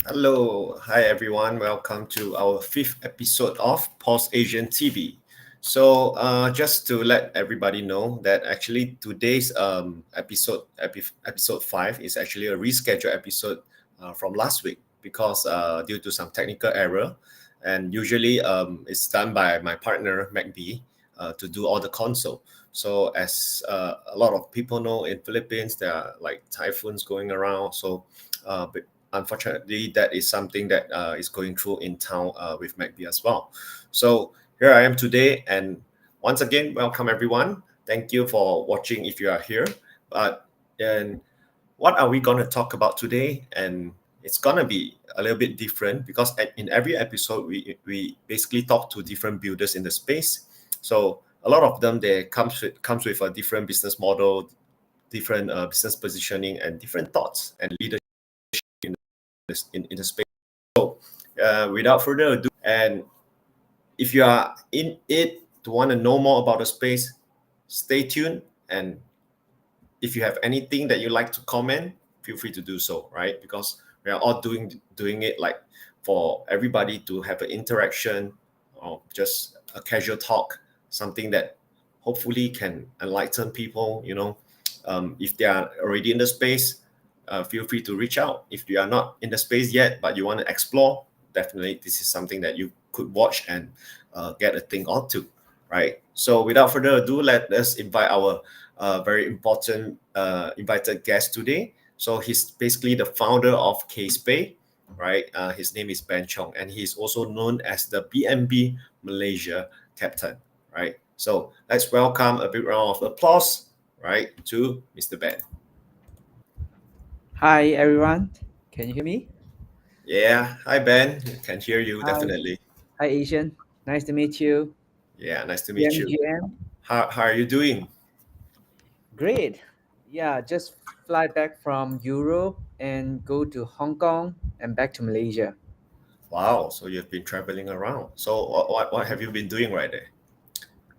Hello, hi everyone. Welcome to our fifth episode of PulseAsianTV. Just to let everybody know that actually today's episode five is actually a rescheduled episode from last week because due to some technical error, and usually it's done by my partner MacB to do all the console. So as a lot of people know, in Philippines there are like typhoons going around. But unfortunately, that is something that is going through in town with MacB as well. So here I am today, and once again, welcome everyone. Thank you for watching if you are here. But and what are we going to talk about today? And it's going to be a little bit different because in every episode we basically talk to different builders in the space. So a lot of them they comes with a different business model, different business positioning, and different thoughts and leadership in the space. Without further ado, and if you are in it to want to know more about the space, stay tuned. And if you have anything that you like to comment, feel free to do so, right? Because we are all doing it like for everybody to have an interaction or just a casual talk, something that hopefully can enlighten people. If they are already in the space, feel free to reach out. If you are not in the space yet, but you want to explore, definitely this is something that you could watch and get a thing or two, right? So without further ado, let us invite our very important invited guest today. So he's basically the founder of KazePay, right? His name is Ben Choong, and he's also known as the BNB Malaysia captain, right? So let's welcome a big round of applause, right, to Mr. Ben. Hi everyone, can you hear me? Yeah, hi Ben, can hear you Hi, definitely. hi Asian, nice to meet you. Yeah, nice to meet you. GM, How are you doing? great. Yeah, just fly back from Europe and go to Hong Kong and back to Malaysia. Wow, so you've been traveling around. So what have you been doing right there?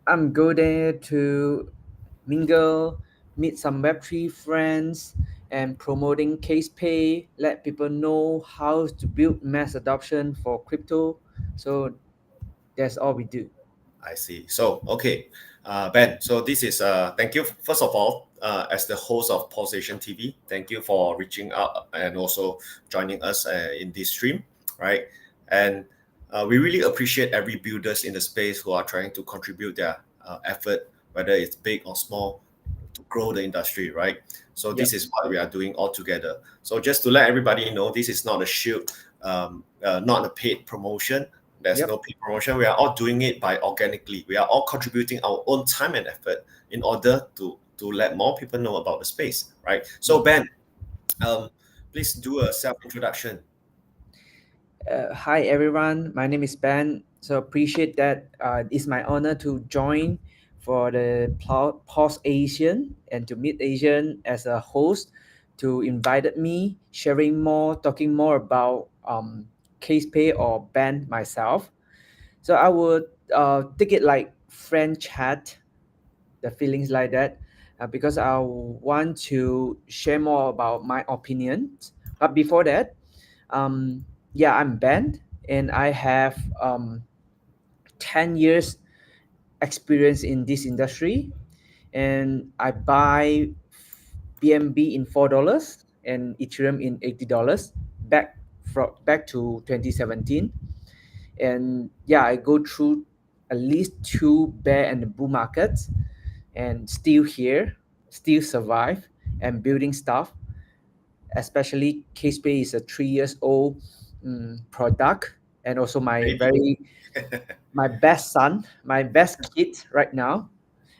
I'm go there to mingle, meet some Web3 friends, and promoting Case Pay, let people know how to build mass adoption for crypto. So that's all we do. I see. So, okay, Ben. So this is thank you first of all as the host of Pulsation TV. Thank you for reaching out and also joining us in this stream, right? And we really appreciate every builders in the space who are trying to contribute their effort, whether it's big or small, to grow the industry, right? So this Yep. is what we are doing all together. So just to let everybody know, this is not a shield, not a paid promotion. There's no Yep. paid promotion. We are all doing it by organically. We are all contributing our own time and effort in order to let more people know about the space, right? So Yep. Ben, um, please do a self introduction. Hi everyone, my name is Ben. So appreciate that. It's my honor to join for the Pulse Asian and to meet Asian as a host to invited me sharing more, talking more about case pay or Ben myself. So I would take it like friend chat, the feelings like that, because I want to share more about my opinions. But before that, yeah, I'm Ben, and I have 10 years experience in this industry, and I buy BNB in $4 and Ethereum in $80 back to 2017. And yeah, I go through at least two bear and bull markets, and still here, still survive and building stuff. Especially KSPay is a 3 years old product, and also Maybe. my best son, my best kid right now,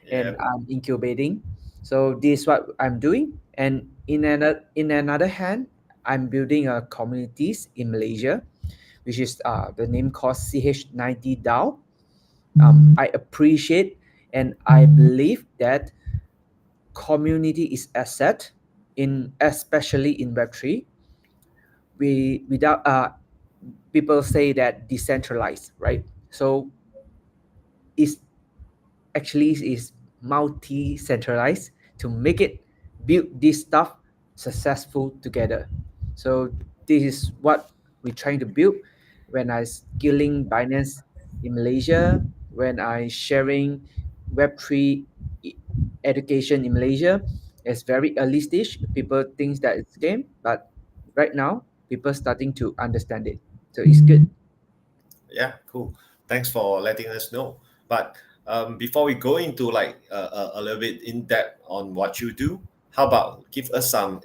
Yeah. and I'm incubating. So this is what I'm doing. And in another hand, I'm building a communities in Malaysia, which is the name called CH90 DAO. I appreciate and I believe that community is asset in especially in Web3. We without people say that decentralized, right? So it's actually is multi-centralized to make it build this stuff successful together. So this is what we're trying to build. When I scaling Binance in Malaysia, when I sharing Web3 education in Malaysia, it's very early stage. People think that it's game, but right now people starting to understand it. So it's good. Yeah, cool. Thanks for letting us know. But before we go into like a little bit in depth on what you do, how about give us some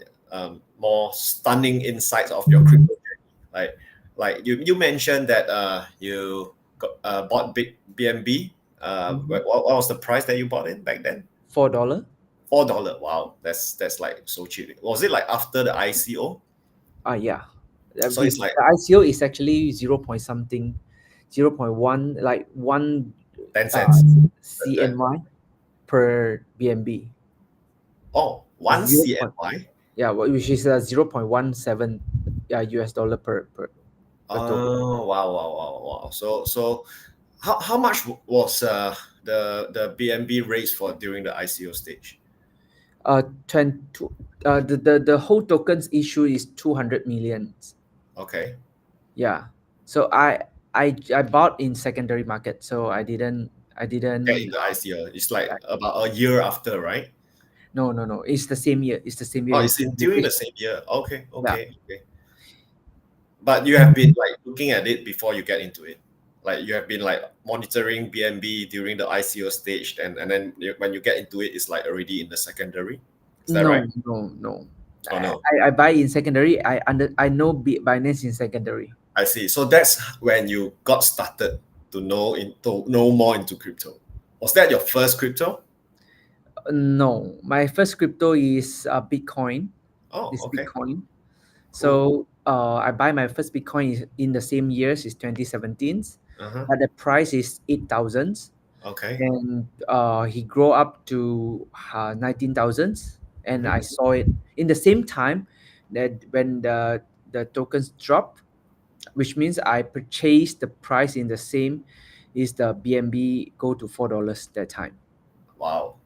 more stunning insights of your crypto journey? Like you mentioned that you bought big BNB. What was the price that you bought it back then? $4. $4. Wow, that's like so cheap. Was it like after the ICO? Yeah. So it's like The ICO is actually 0 point something, 0.1, like 1 10 uh, cents. That CNY per BNB. oh, It's one 0 point, CNY. yeah, which is 0.17 US dollar per token. Oh wow, wow, wow, wow. So how much was the BNB raised for during the ICO stage? 20, the whole tokens issue is 200 million. Okay. Yeah. So I bought in secondary market, so I Get didn't into ICO. It's like yeah. about a year after, right? No. It's the same year. It's the same year. Oh, It's is it during during the the same year? Okay, yeah. okay, okay. But you have been like looking at it before you get into it. Like you have been like monitoring BNB during the ICO stage, and then when you get into it, it's like already in the secondary. Is that right? No. Oh no. I buy in secondary. I know Binance in secondary. I see. So that's when you got started to know more into crypto. Was that your first crypto? No, my first crypto is Bitcoin. Oh, This okay, Bitcoin. cool. So I buy my first Bitcoin in the same years is 2017, Uh-huh. but the price is 8,000, Okay. and he grow up to 19,000, and Mm-hmm. I saw it in the same time that when the tokens drop, which means I purchased the price in the same, is the BNB go to $4 that time. Wow.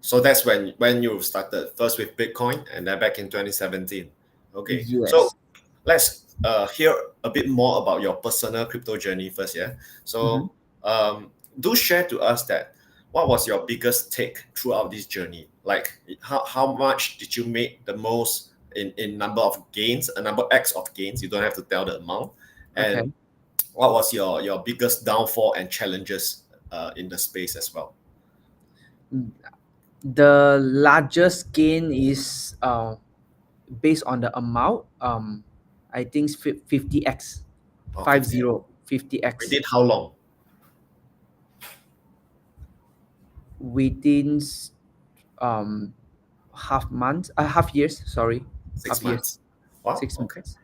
So that's when you started first with Bitcoin and then back in 2017. Okay. So Yes. let's hear a bit more about your personal crypto journey first, yeah? Mhm. So do share to us that what was your biggest take throughout this journey? Like how much did you make the most in number of gains, a number X of gains? You don't have to tell the amount. Okay. And what was your biggest downfall and challenges in the space as well? The largest gain is based on the amount. I think it's 50x, Oh, 50. 50x Within how long? within um half years. Sorry, Six half years, months. Wow. six Okay. months.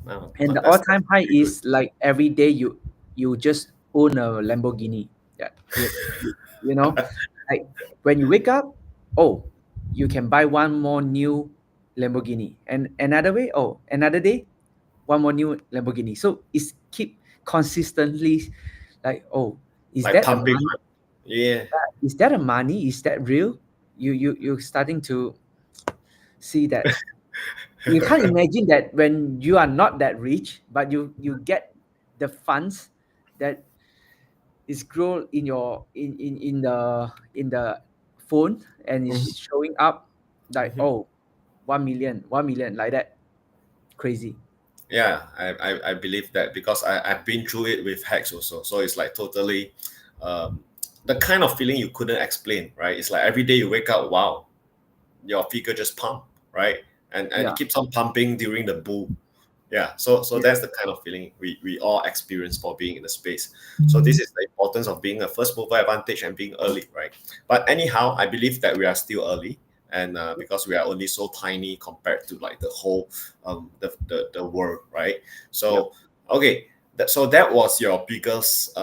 No, And the that's all-time high pretty good. is like every day you just own a Lamborghini. Yeah, you know, like when you wake up, oh, you can buy one more new Lamborghini, and another way, oh, another day, one more new Lamborghini. So it's keep consistently like, oh, is Like that a pumping. money? Yeah. Is that a money? Is that real? You're starting to see that. You can't imagine that when you are not that rich, but you get the funds that is grow in your in the phone, and it's Mhm, showing up like, mhm. oh, 1 million like that. Crazy. Yeah, I believe that because I've been through it with hacks also. So it's like totally um, the kind of feeling you couldn't explain, right? It's like every day you wake up, wow, your figure just pump, right? And it Yeah. keeps on pumping during the bull. Yeah, so Yeah. that's the kind of feeling we all experience for being in the space. So this is the importance of being a first mover advantage and being early, right? But anyhow, I believe that we are still early, and because we are only so tiny compared to like the whole the world, right? Yep. So okay, so that was your biggest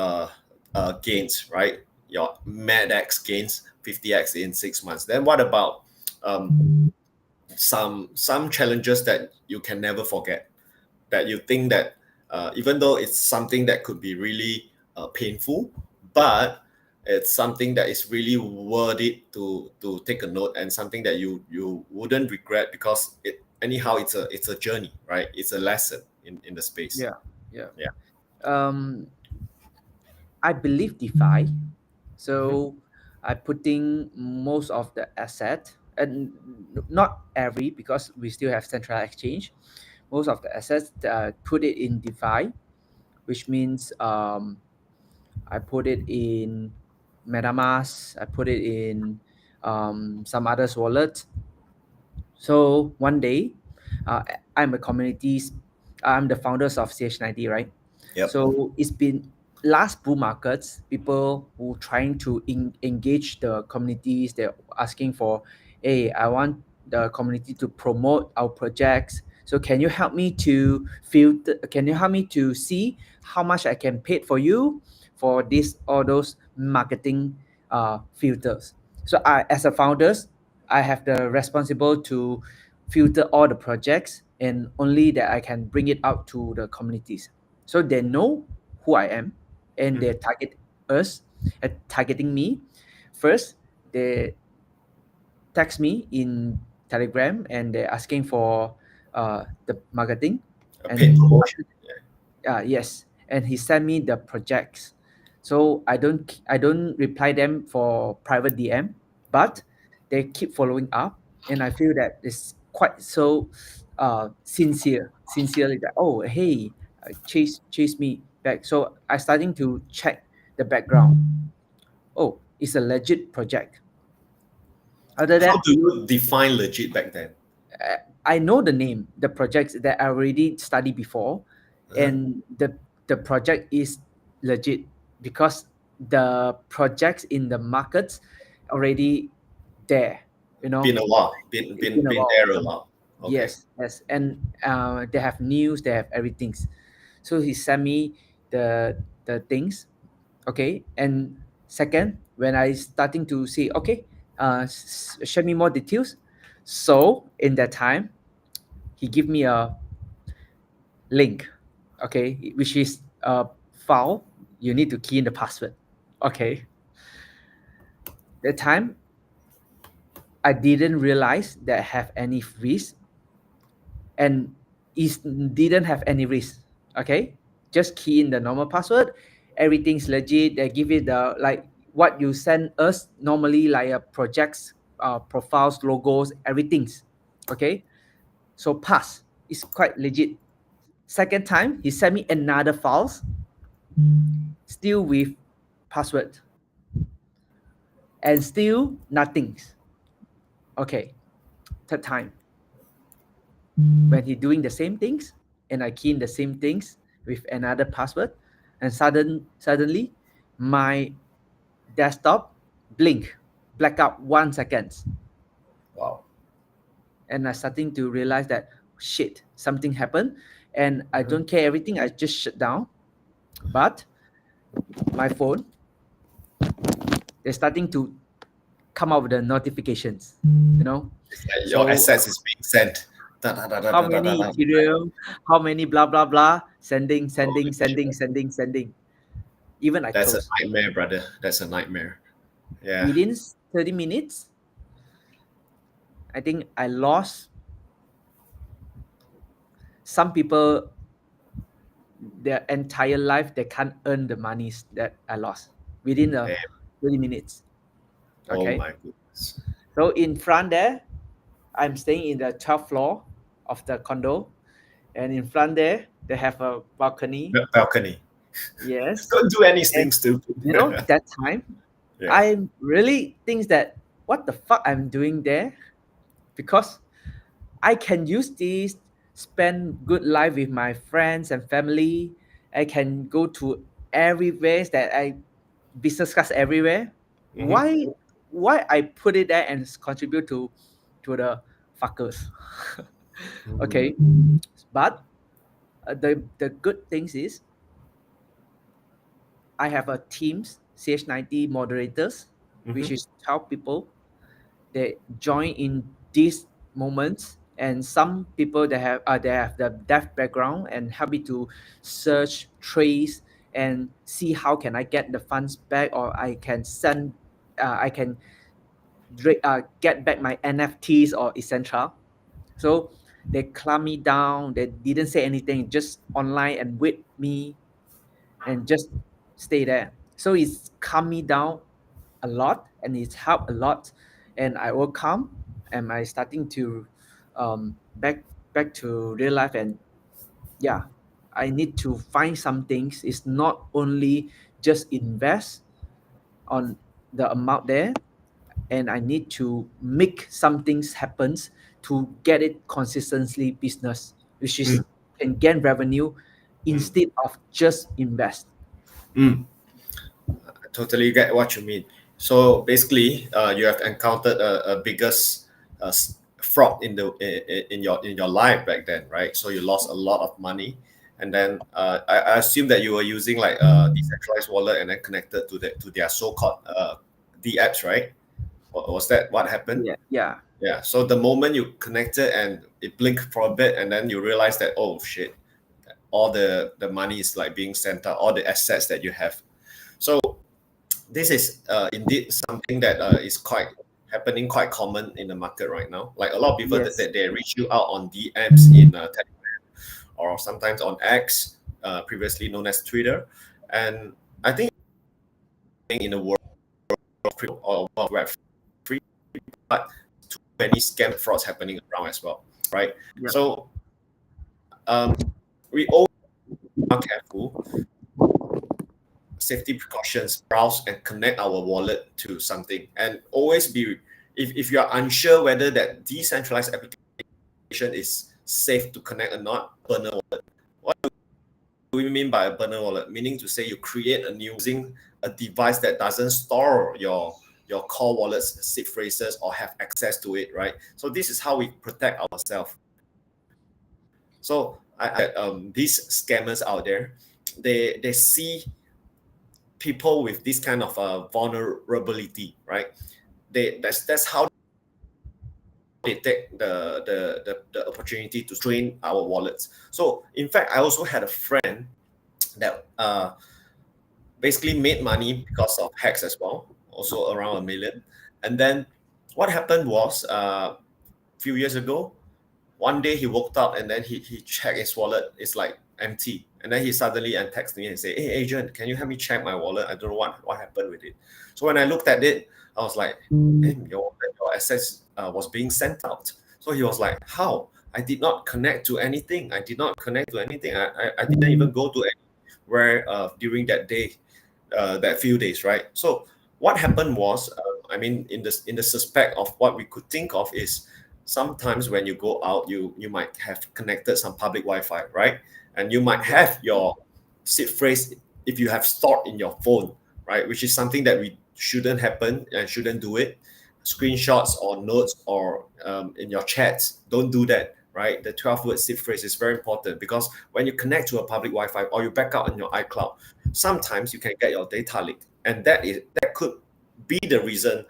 gains, right? Your mad X gains, 50x in 6 months. Then what about some challenges that you can never forget, that you think that even though it's something that could be really painful, but it's something that is really worth it to take a note, and something that you wouldn't regret because it anyhow it's a journey, right? It's a lesson. in the space. Yeah, yeah. Yeah. Um, I believe DeFi. Mm-hmm. So I putting most of the asset, and not every, because we still have central exchange. Most of the assets put it in DeFi, which means I put it in MetaMask. I put it in some others wallet. So one day, uh, I'm a communities. I'm the founders of CH90, right? Yep. So it's been last bull markets. People who trying to engage the communities. They're asking for, hey, I want the community to promote our projects. So can you help me to filter? Can you help me to see how much I can pay for you for this all those marketing filters? So I, as a founders, I have the responsible to filter all the projects, and only that I can bring it out to the communities. So they know who I am, and they Mm-hmm. target us, targeting me. First, they text me in Telegram, and they're asking for the marketing A paid and promotion. promotion. Yes, and he sent me the projects. So I don't reply them for private DM, but they keep following up, and I feel that it's quite so sincerely that, oh, hey, chase me back. So I starting to check the background. Oh, it's a legit project. Other How that, do you define legit back then? I know the name, the projects that I already studied before, Uh-huh. and the project is legit because the projects in the markets already there. You Been know, a while. it's been a Been while. there a while. Okay. Yes, yes, and they have news, they have everything. So he sent me the things, okay. And second, when I starting to see, okay, show me more details. So in that time, he give me a link, okay, which is a file. You need to key in the password, okay. That time I didn't realize that I have any risk, and it didn't have any risk, okay. Just key in the normal password, everything's legit. They give it the like what you send us normally, like a projects, profiles, logos, everything's okay. So pass, it's quite legit. Second time, he sent me another files, still with password, and still nothing. Okay, third time, when he doing the same things, and I key in the same things with another password, and suddenly my desktop blink, black out 1 second, Wow. and I starting to realize that shit, something happened, and I Mhm. don't care everything. I just shut down, but my phone, they're starting to come out with the notifications, you know. It's like your So assets is being sent. Da, da, da, da, how da, da, da, many da. Ethereum, how many blah blah blah, Holy shit. sending. Even I That's a close nightmare, brother. That's a nightmare. Yeah. within 30 minutes. I think I lost. Some people, their entire life, they can't earn the monies that I lost within the Damn. 30 minutes. Oh Okay. my goodness. So in front there, I'm staying in the 12th floor of the condo. And in front there, they have a balcony. Balcony. Yes. Don't do anything And stupid. that time, Yeah. I really think that what the fuck I'm doing there, because I can use this, spend good life with my friends and family. I can go to everywhere that I business class everywhere. Hmm. Why I put it there and contribute to the fuckers? Okay, but the good things is I have a teams CH90 moderators, Hmm. which is 12 people. They join in these moments, and some people they have the deaf background and help me to search, trace, and see how can I get the funds back, or I can send, I can get back my NFTs or etc. So They calm me down. They didn't say anything, just online and with me and just stay there. So it's calmed me down a lot and it's helped a lot. And I overcome and I starting to back to real life. And yeah, I need to find some things. It's not only just invest on the amount there, and I need to make some things happens to get it consistently business, which Mm, is can gain revenue mm, instead of just invest. mm. I totally get what you mean. So basically, you have encountered a biggest fraud in in your life back then, right? So you lost a lot of money, and then I assume that you were using like a decentralized wallet and then connected to their so-called D apps, right? Was that what happened? Yeah, yeah, Yeah. So the moment you connected and it blinked for a bit, and then you realize that, oh shit, all the money is like being sent out, all the assets that you have. So this is indeed something that is quite happening, quite common in the market right now. Like a lot of people yes, that they reach you out on DMs in Telegram or sometimes on X, previously known as Twitter, and I think in the world of crypto or web free, but too many scam frauds happening around as well, right? yep, So um, we all are careful, safety precautions, browse and connect our wallet to something, and always be, if you are unsure whether that decentralized application is safe to connect or not, burner wallet. What do we mean by a burner wallet? Meaning to say you create a new using a device that doesn't store your core wallet's seed phrases or have access to it, right? So this is how we protect ourselves. So these scammers out there, they see people with this kind of vulnerability, right? That's how they take the opportunity to drain our wallets. So in fact, I also had a friend that basically made money because of hacks as well, also around 1 million. And then what happened was a few years ago, one day he woke up and then he checked his wallet. It's like empty. And then he suddenly and texted me and say, "Hey agent, can you help me check my wallet? I don't know what happened with it." So when I looked at it, I was like, "Hey, your assets was being sent out." So he was like, "How? I did not connect to anything. I did not connect to anything. I didn't even go to anywhere during that day, that few days, right?" So what happened was, I mean, in the suspect of what we could think of is sometimes when you go out, you might have connected some public Wi-Fi, right? And you might yeah, have your seed phrase if you have stored in your phone, right? Which is something that we shouldn't happen and shouldn't do it. Screenshots or notes or in your chats, don't do that, right? The 12-word seed phrase is very important because when you connect to a public Wi-Fi or you back up on your iCloud, sometimes you can get your data leaked, and that could be the reason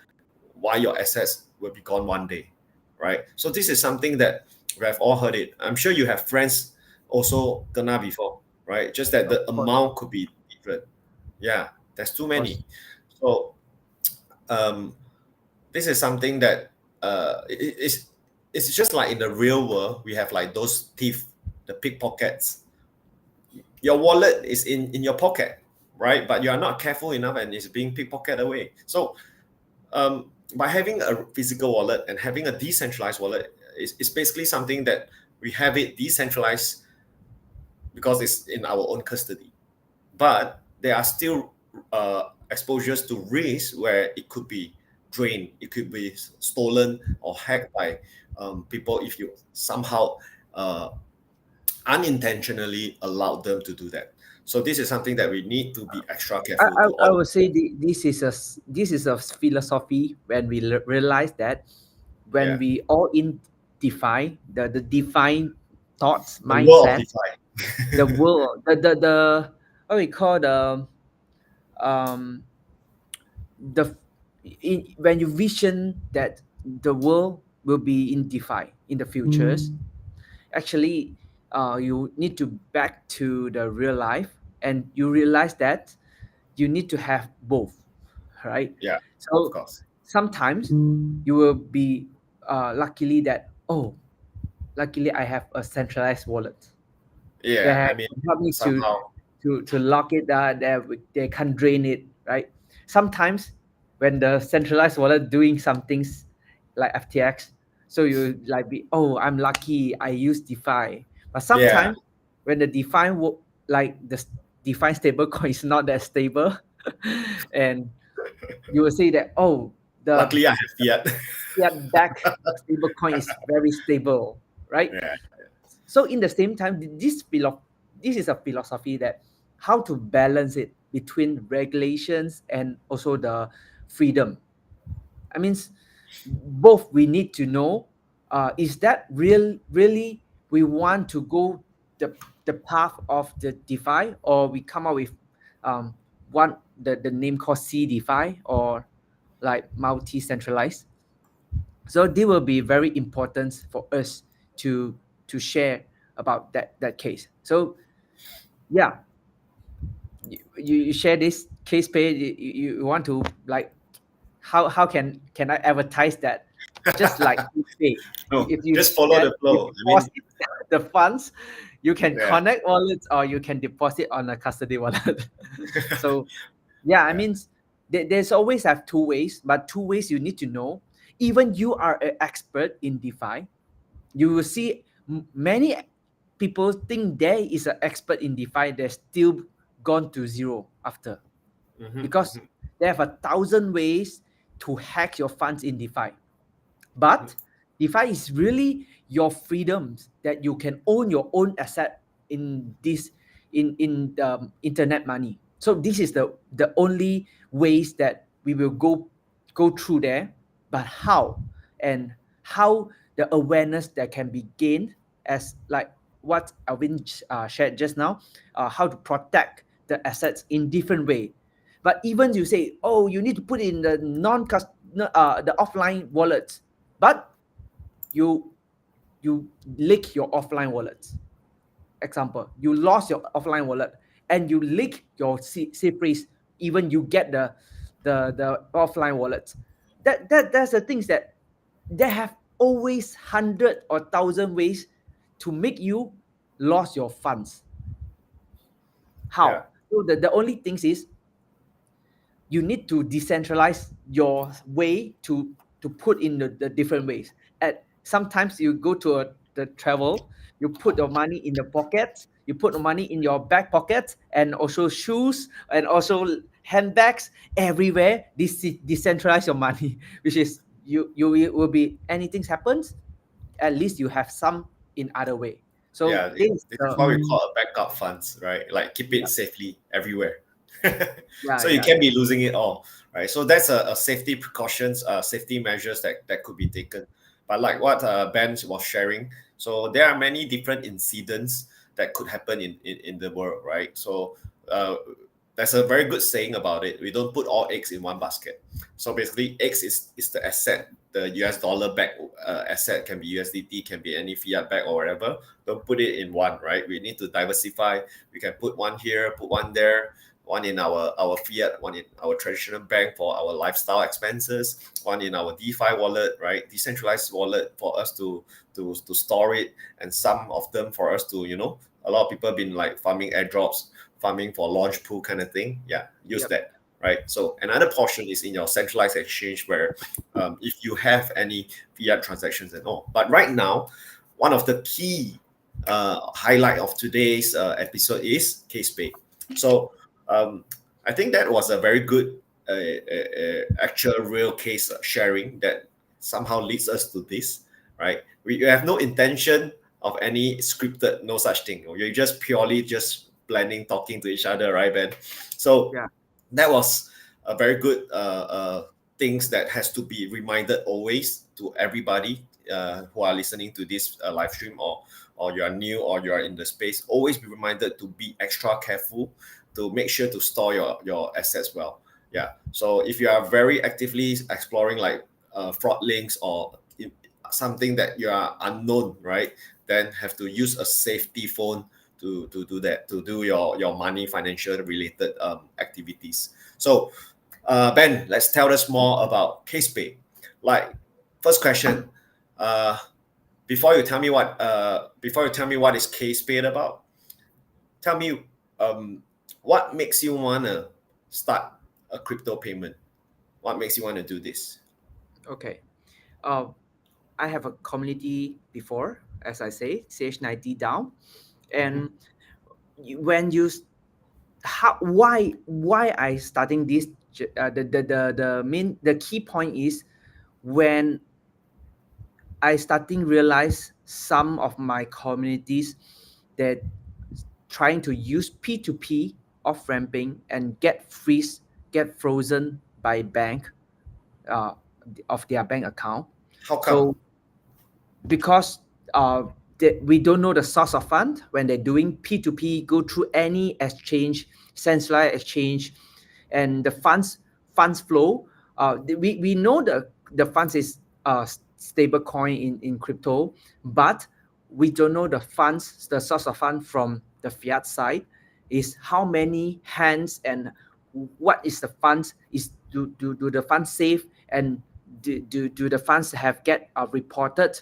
why your assets will be gone one day, right? So this is something that we have all heard it. I'm sure you have friends also kena before, right? Just that of the course, amount could be different. Yeah, there's too of course. many. So um, this is something that it's just like in the real world, we have like those thief, the pickpockets. Your wallet is in your pocket, right? But you are not careful enough and it's being pickpocketed away. So by having a physical wallet and having a decentralized wallet is basically something that we have it decentralized because it's in our own custody. But there are still exposures to risk where it could be drained, it could be stolen or hacked by people if you somehow uh, unintentionally allowed them to do that. So this is something that we need to be extra I, careful I, to I all. would say this is a philosophy when we realize that when Yeah, we all in define the define thoughts the world of mindset, DeFi. the world the what we call um the when you vision that the world will be in DeFi in the futures, actually you need to back to the real life and you realize that you need to have both, right? Yeah, of So course. sometimes you will be luckily that, oh, luckily I have a centralized wallet Yeah, that I mean, help me somehow, to lock it that they can't drain it, right? Sometimes when the centralized wallet doing some things like FTX, so you like be, oh, I'm lucky I use DeFi. But yeah. sometimes when the like the DeFi stable coin is not that stable, and you will say that, oh, the Luckily, I have fiat. fiat back stable coin is very stable, right? Yeah, So in the same time, this is a philosophy that how to balance it between regulations and also the freedom. I mean, both we need to know, is that really we want to go the path of the DeFi, or we come up with um, one the name called C DeFi, or like multi-centralized. So they will be very important for us to share about that case. So yeah, you share this case page. You want to like, how can I advertise that? Just like you say, no, if you just see follow that the you flow. I mean, deposit the funds, you can yeah, connect wallets or you can deposit on a custody wallet. So yeah, I yeah. mean, there's always have two ways, but two ways you need to know. Even you are an expert in DeFi, you will see many people think there is an expert in DeFi, they're still gone to zero after, Hmm, because they have 1,000 ways to hack your funds in DeFi. hmm. But DeFi is really your freedoms that you can own your own asset in this in the internet money. So this is the only ways that we will go through there. But how, and how the awareness that can be gained, as like what Alvin shared just now, how to protect the assets in different way. But even you say, oh, you need to put in the the offline wallets, but you leak your offline wallets. Example, you lost your offline wallet and you leak your safe phrase, even you get the offline wallets. That's the things that they have always 100 or 1,000 ways to make you lost your funds. Yeah, How? So the only things is you need to decentralize your way to put in the different ways. At sometimes you go to the travel, you put your money in the pockets, you put the money in your back pockets, and also shoes, and also handbags everywhere. This decentralize your money, which is you will be, anything happens, at least you have some in other way. So yeah. this is This is the what we call a backup funds, right? Like keep it yeah safely everywhere. yeah So you yeah can be losing it all, right? So that's a safety precautions, safety measures that could be taken. But like what Ben was sharing, so there are many different incidents that could happen in the world, right? So uh, there's a very good saying about it. We don't put all eggs in one basket. So basically, X is the asset, the US dollar back asset, can be USDT, can be any fiat back or whatever. Don't put it in one, right? We need to diversify. We can put one here, put one there, one in our fiat, one in our traditional bank for our lifestyle expenses, one in our DeFi wallet, right? Decentralized wallet for us to store it, and some of them for us to, a lot of people have been like farming airdrops, farming for launch pool kind of thing. Yeah, use yep that, right? So another portion is in your centralized exchange where if you have any fiat transactions and all. But right now, one of the key highlight of today's episode is KazePay. So I think that was a very good actual real case sharing that somehow leads us to this, right? We have no intention of any scripted, no such thing. You're just purely just planning, talking to each other, right, Ben? So yeah that was a very good things that has to be reminded always to everybody who are listening to this live stream, or you are new or you are in the space. Always be reminded to be extra careful, to make sure to store your assets well. Yeah. So if you are very actively exploring like fraud links or something that you are unknown, right, then have to use a safety phone to do that, to do your money financial related activities. So Ben, let's tell us more about KazePay. Like, first question, uh before you tell me what is KazePay about, tell me what makes you wanna start a crypto payment? What makes you want to do this? Okay. I have a community before, as I say, CH90 down. And when you why I starting this, the key point is when I starting realize some of my communities that trying to use P2P off ramping and get frozen by bank uh, of their bank account. How come? So because we don't know the source of fund when they're doing P2P, go through any exchange, centralized exchange, and the funds flow. We know the funds is stable coin in crypto, but we don't know the source of fund from the fiat side is how many hands and what is the funds is do the funds safe and do the funds have get reported.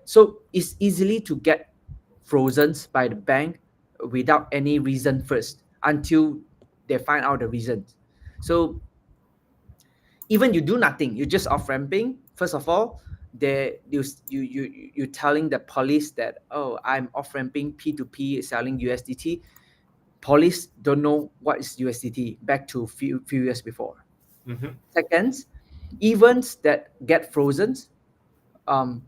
So it's easily to get frozen by the bank without any reason first until they find out the reason. So even you do nothing, you just off ramping. First of all, you telling the police that, oh, I'm off ramping P2P selling USDT. Police don't know what is USDT back to few years before. Second, events that get frozen,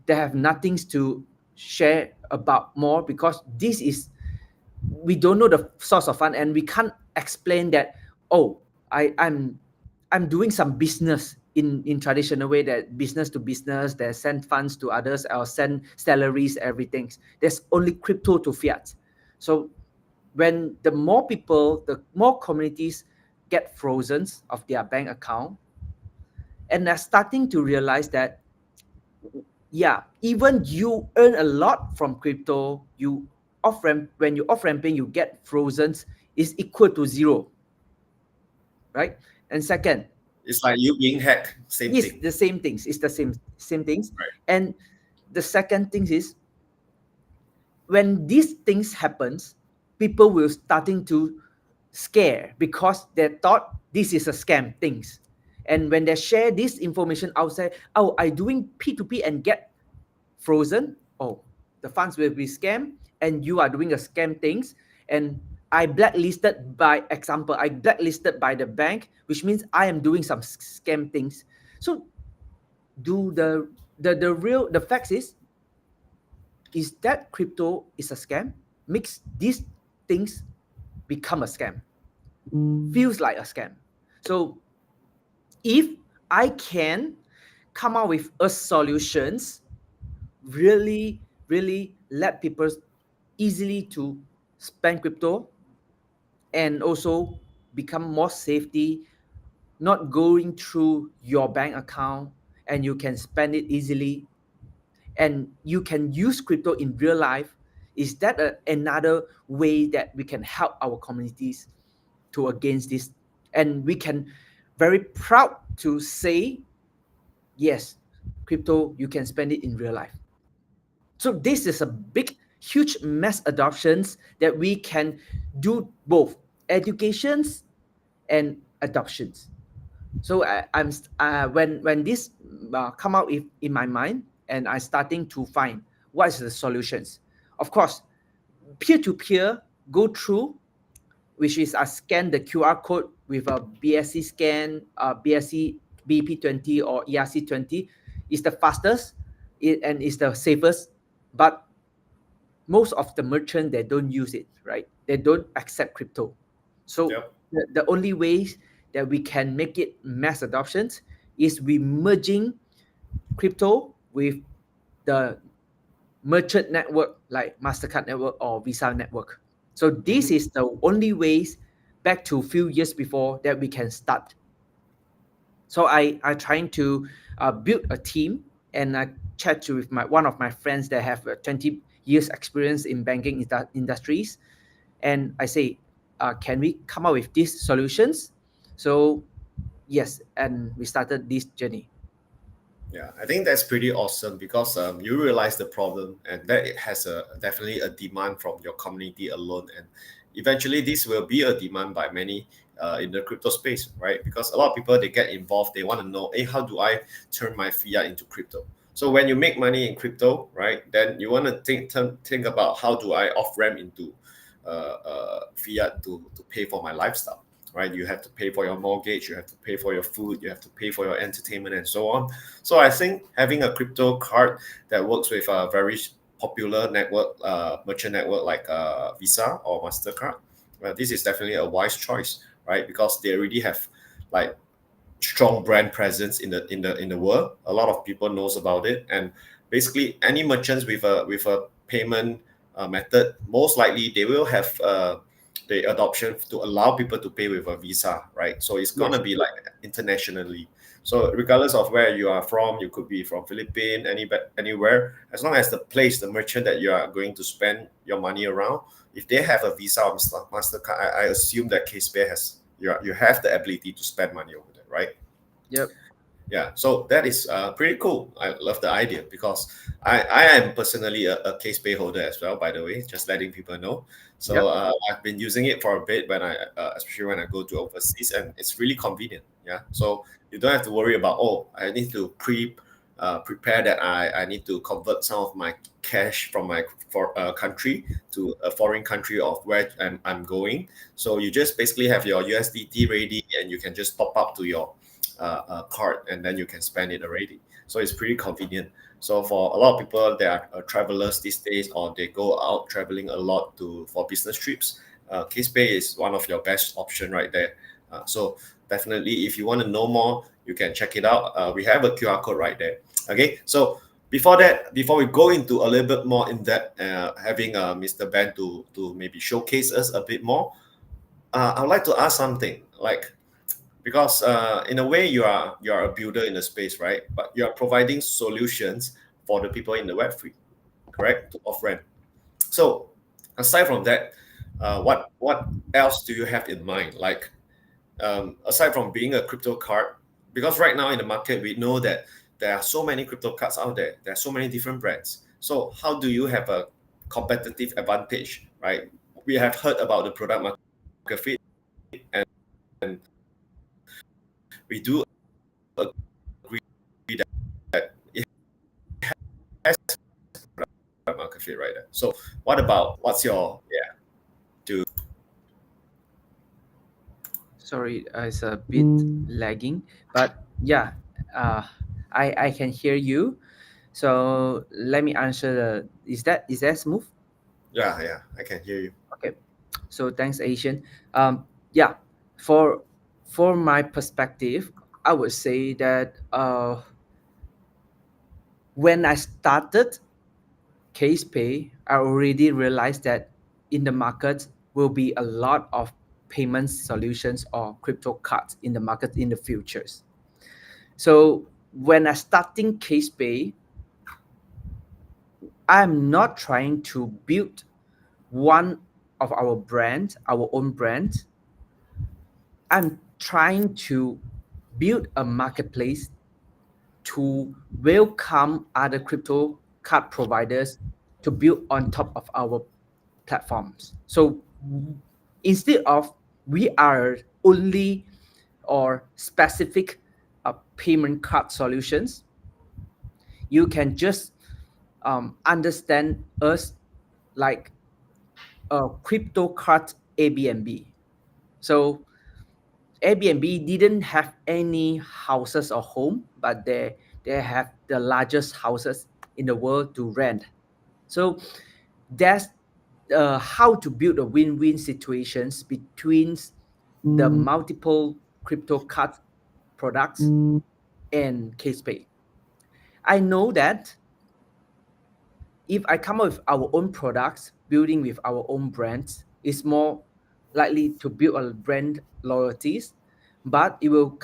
they have nothing to share about more because this is we don't know the source of fund and we can't explain that, oh, I'm doing some business in traditional way, that business to business, they send funds to others or send salaries, everything. There's only crypto to fiat. So when the more people, the more communities get frozen of their bank account, and they're starting to realize that, yeah, even you earn a lot from crypto, you off ramp when you off ramping, you get frozen is equal to zero, right? And second, It's like you being hacked. Same yes, thing. the same things. It's the same things. Right. And the second thing is when these things happens, people will starting to scare because they thought this is a scam things. And when they share this information outside, oh, I doing P2P and get frozen, oh, the funds will be scammed and you are doing a scam things. And I blacklisted by the bank, which means I am doing some scam things. So do the facts is that crypto is a scam, makes these things become a scam, feels like a scam. So if I can come up with a solutions, really let people easily to spend crypto and also become more safety, not going through your bank account, and you can spend it easily and you can use crypto in real life, is that another way that we can help our communities to against this? And we can very proud to say, yes, crypto, you can spend it in real life. So this is a big, huge mass adoptions that we can do both educations and adoptions. So when this come out in my mind, and I starting to find what is the solutions. Of course, peer to peer go through, which is I scan the QR code with a BSC scan, BSC BP20 or ERC20, is the fastest and is the safest. But most of the merchant, they don't use it, right? They don't accept crypto. So Yep. the only ways that we can make it mass adoptions is we merging crypto with the merchant network like MasterCard network or Visa network. So this is the only ways back to few years before that we can start. So I trying to build a team, and I chat to with one of my friends that have 20 years experience in banking industries, and I say, can we come up with these solutions? So yes, and we started this journey. Yeah, I think that's pretty awesome because you realize the problem, and that it has a definitely a demand from your community alone, and eventually this will be a demand by many in the crypto space, right? Because a lot of people they get involved, they want to know, hey, how do I turn my fiat into crypto? So when you make money in crypto, right, then you want to think about how do I off ramp into fiat to pay for my lifestyle, right? You have to pay for your mortgage, you have to pay for your food, you have to pay for your entertainment, and so on. So I think having a crypto card that works with a very popular network, merchant network like Visa or Mastercard, this is definitely a wise choice, right? Because they already have like strong brand presence in the world. A lot of people knows about it, and basically any merchants with a payment method, most likely they will have the adoption to allow people to pay with a Visa, right? So it's gonna Yes. be like internationally. So regardless of where you are from, you could be from Philippines, anywhere, as long as the place, the merchant that you are going to spend your money around, if they have a Visa or Mastercard, I assume that KazePay has you have the ability to spend money over there, right? Yep. Yeah, so that is pretty cool. I love the idea because I am personally a case pay holder as well, by the way, just letting people know. So Yep. I've been using it for a bit when especially when I go to overseas, and it's really convenient. Yeah, so you don't have to worry about, oh, I need to prepare that I need to convert some of my cash from my country to a foreign country of where I'm going. So you just basically have your USDT ready, and you can just top up to your card, and then you can spend it already. So it's pretty convenient. So for a lot of people that are travelers these days, or they go out traveling a lot to for business trips, KazePay is one of your best option right there. So definitely, if you want to know more, you can check it out. We have a QR code right there. Okay, so before we go into a little bit more in depth, having Mr. Ben to maybe showcase us a bit more, I would like to ask something like, because in a way you are a builder in the space, right? But you are providing solutions for the people in the web3, correct, to off ramp. So aside from that, what else do you have in mind, like aside from being a crypto card? Because right now in the market we know that there are so many crypto cards out there, there are so many different brands. So how do you have a competitive advantage, right? We have heard about the product market fit, and we do agree that it has market fit right there. So what about what's your yeah to Sorry, it's a bit lagging, but yeah, uh, I can hear you. So let me answer the. Is that smooth? yeah, I can hear you. Okay. So thanks, Asian. Yeah, for for my perspective, I would say that when I started Case Pay, I already realized that in the market will be a lot of payment solutions or crypto cards in the market in the futures. So when I starting Case Pay, I'm not trying to build one of our brand, our own brand. I'm trying to build a marketplace to welcome other crypto card providers to build on top of our platforms. So instead of we are only or specific payment card solutions, you can just understand us like a crypto card Airbnb. So Airbnb didn't have any houses or home, but they have the largest houses in the world to rent. So that's how to build a win-win situations between the multiple crypto card products and CasePay. I know that if I come up with our own products, building with our own brands, is more likely to build a brand loyalties, but it will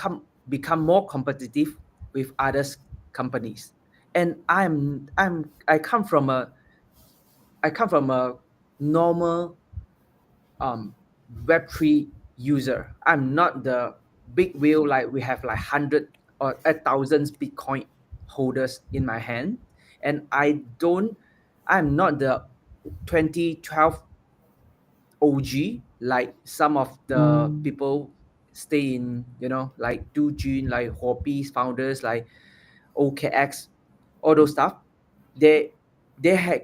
become more competitive with others companies. And I come from a normal Web3 user. I'm not the big wheel like we have like hundred or a thousands Bitcoin holders in my hand, and I'm not the 2012 OG like some of the people stay in, like Dujin, like Hoppies founders, like OKX, all those stuff. They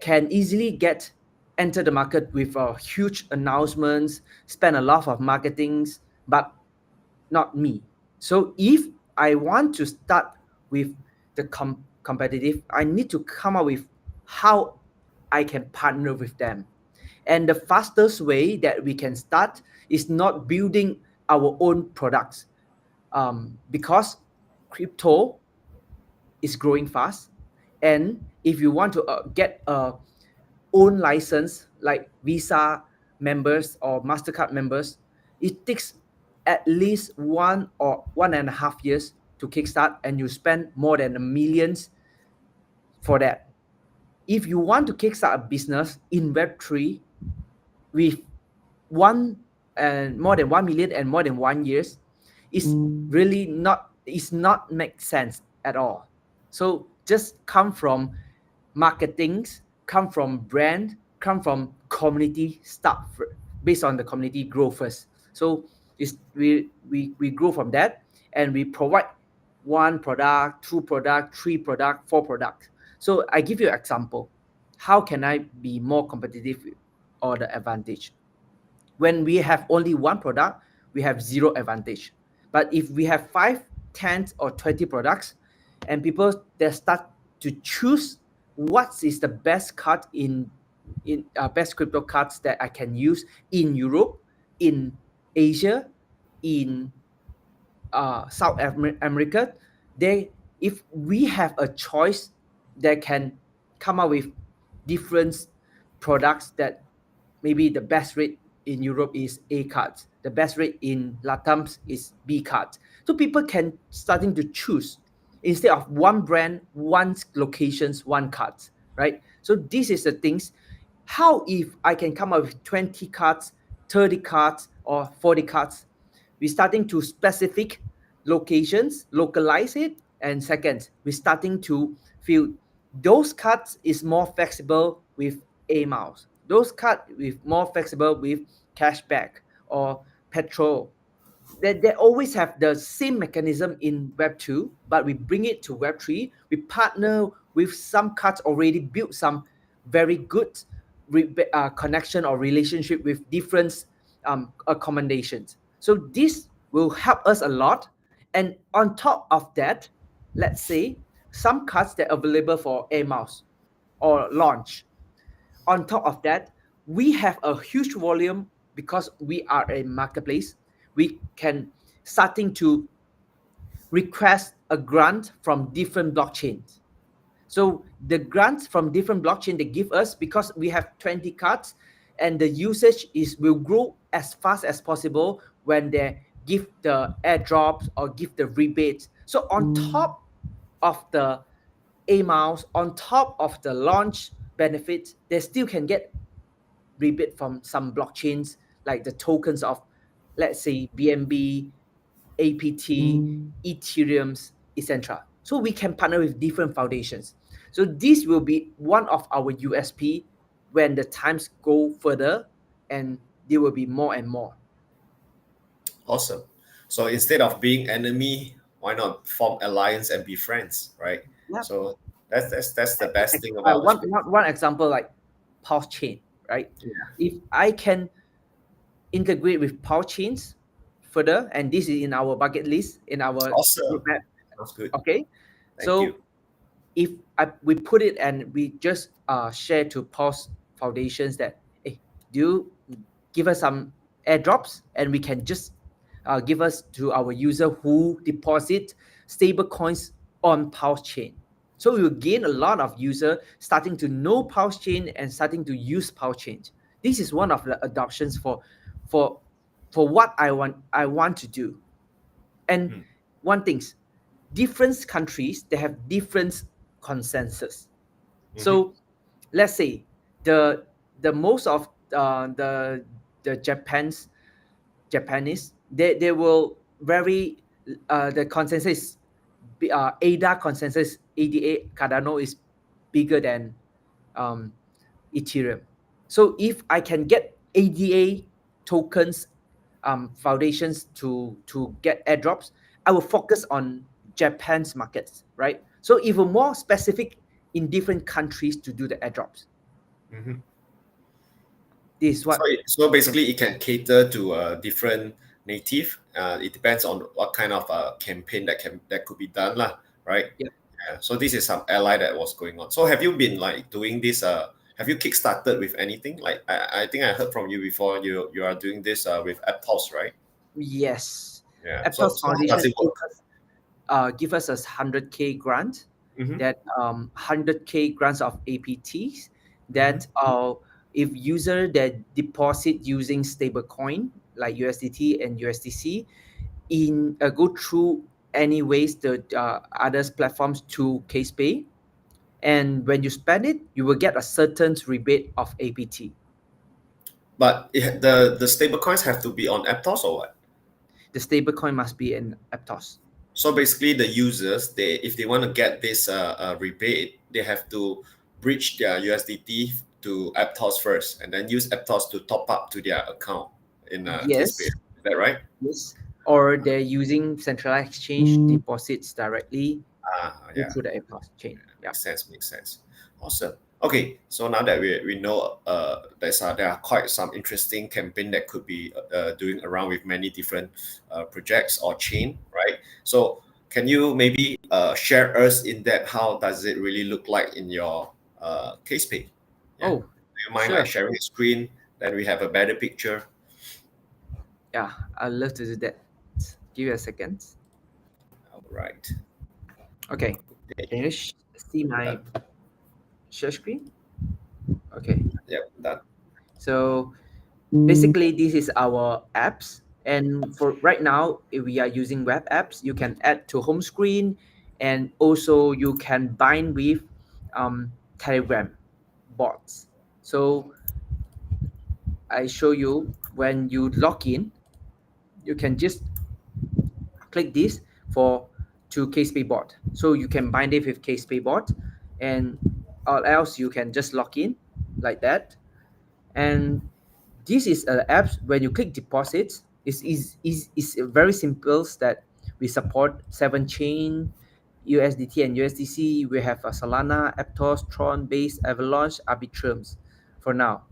can easily get enter the market with huge announcements, spend a lot of marketings, but not me. So if I want to start with the competitive, I need to come up with how I can partner with them. And the fastest way that we can start is not building our own products, because crypto is growing fast. And if you want to get a own license like Visa members or MasterCard members, it takes at least 1.5 years to kickstart, and you spend more than $1 million for that. If you want to kickstart a business in Web3 with one and more than 1 million and more than 1 years, it's really not make sense at all. So just come from marketings, come from brand, come from community stuff, based on the community grow first. So we grow from that, and we provide one product, two product, three product, four product. So I give you an example. How can I be more competitive or the advantage? When we have only one product, we have zero advantage. But if we have 5, 10, or 20 products, and people they start to choose what is the best card in best crypto cards that I can use in Europe, in Asia, in South America, they if we have a choice that can come up with different products, that maybe the best rate in Europe is A cards, the best rate in Latam is B cards. So people can starting to choose instead of one brand, one locations, one cards, right? So this is the things. How if I can come up with 20 cards, 30 cards, or 40 cards? We're starting to specific locations, localize it, and second, we're starting to feel those cards is more flexible with A miles. Those cards with more flexible with cashback or petrol. They always have the same mechanism in Web 2, but we bring it to Web 3. We partner with some cards already built some very good connection or relationship with different accommodations. So this will help us a lot. And on top of that, let's say some cards that are available for A mouse or launch. On top of that, we have a huge volume because we are a marketplace. We can starting to request a grant from different blockchains. So the grants from different blockchain they give us, because we have 20 cards, and the usage will grow as fast as possible when they give the airdrops or give the rebates. So on top of the A miles, on top of the launch benefits, they still can get rebate from some blockchains like the tokens of, let's say, BNB, APT, Ethereum's, etc. So we can partner with different foundations. So this will be one of our USP when the times go further, and there will be more and more. Awesome. So instead of being enemy, why not form alliance and be friends, right? Yeah. So that's the best thing about One example like Pulse Chain, right? Yeah. If I can integrate with Pulse Chains further, and this is in our bucket list, in our Awesome. roadmap. That's good. Okay, Thank so you. if we put it and we just share to Pulse Foundations that, hey, do you give us some airdrops, and we can just give us to our user who deposit stable coins on Pulse Chain. So we will gain a lot of user starting to know Pulse Chain and starting to use Pulse Chain. This is one of the adoptions for what I want to do. And one thing's, different countries they have different consensus. So let's say the most of the Japanese, they will very the consensus ADA consensus ADA Cardano is bigger than Ethereum. So if I can get ADA tokens foundations to get airdrops, I will focus on Japan's markets, right? So even more specific in different countries to do the airdrops. Mhm. This is So, what so I can. basically, it can cater to different native. It depends on what kind of campaign that could be done, lah, right? Yeah. Yeah. So this is some ally that was going on. So have you been like doing this? Have you kickstarted with anything? Like I think I heard from you before. You are doing this with AppPulse, right? Yes. Yeah. So Aptos so how does Foundation it work? give us a 100K grant, Mm-hmm. that 100K grants of APTs, Mm-hmm. that if user that deposit using stablecoin like USDT and USDC in go through any ways the others platforms to KazePay, and when you spend it, you will get a certain rebate of APT. But the stable coins have to be on AppToss or what? The stablecoin must be in Aptos. So basically, the users, they if they want to get this rebate, they have to bridge their USDT to Aptos first, and then use Aptos to top up to their account in KazePay. Yes, Is that right? yes. Or they're using centralized exchange deposits directly, go Yeah, through the Aptos chain. Yeah. makes sense. Makes sense. Awesome. Okay, so now that we know there are quite some interesting campaign that could be doing around with many different projects or chain, right? So can you maybe share us in that how does it really look like in your case page? Yeah. Oh, Do you mind like sure. sharing a screen? Then we have a better picture. Yeah, I'd love to do that. Give you a second. All right. Okay. Okay. Can you see my Done. share screen? Okay. Yep. Done. So basically, this is our apps. And for right now, if we are using web apps, you can add to home screen, and also you can bind with Telegram bots. So I show you when you log in, you can just click this for to KazePay bot. So you can bind it with KazePay bot, and or else you can just log in like that. And this is an app. When you click deposits, is very simple that we support 7 chain, USDT and USDC. We have a Solana, Aptos, Tron, Base, Avalanche, Arbitrums for now. Wow.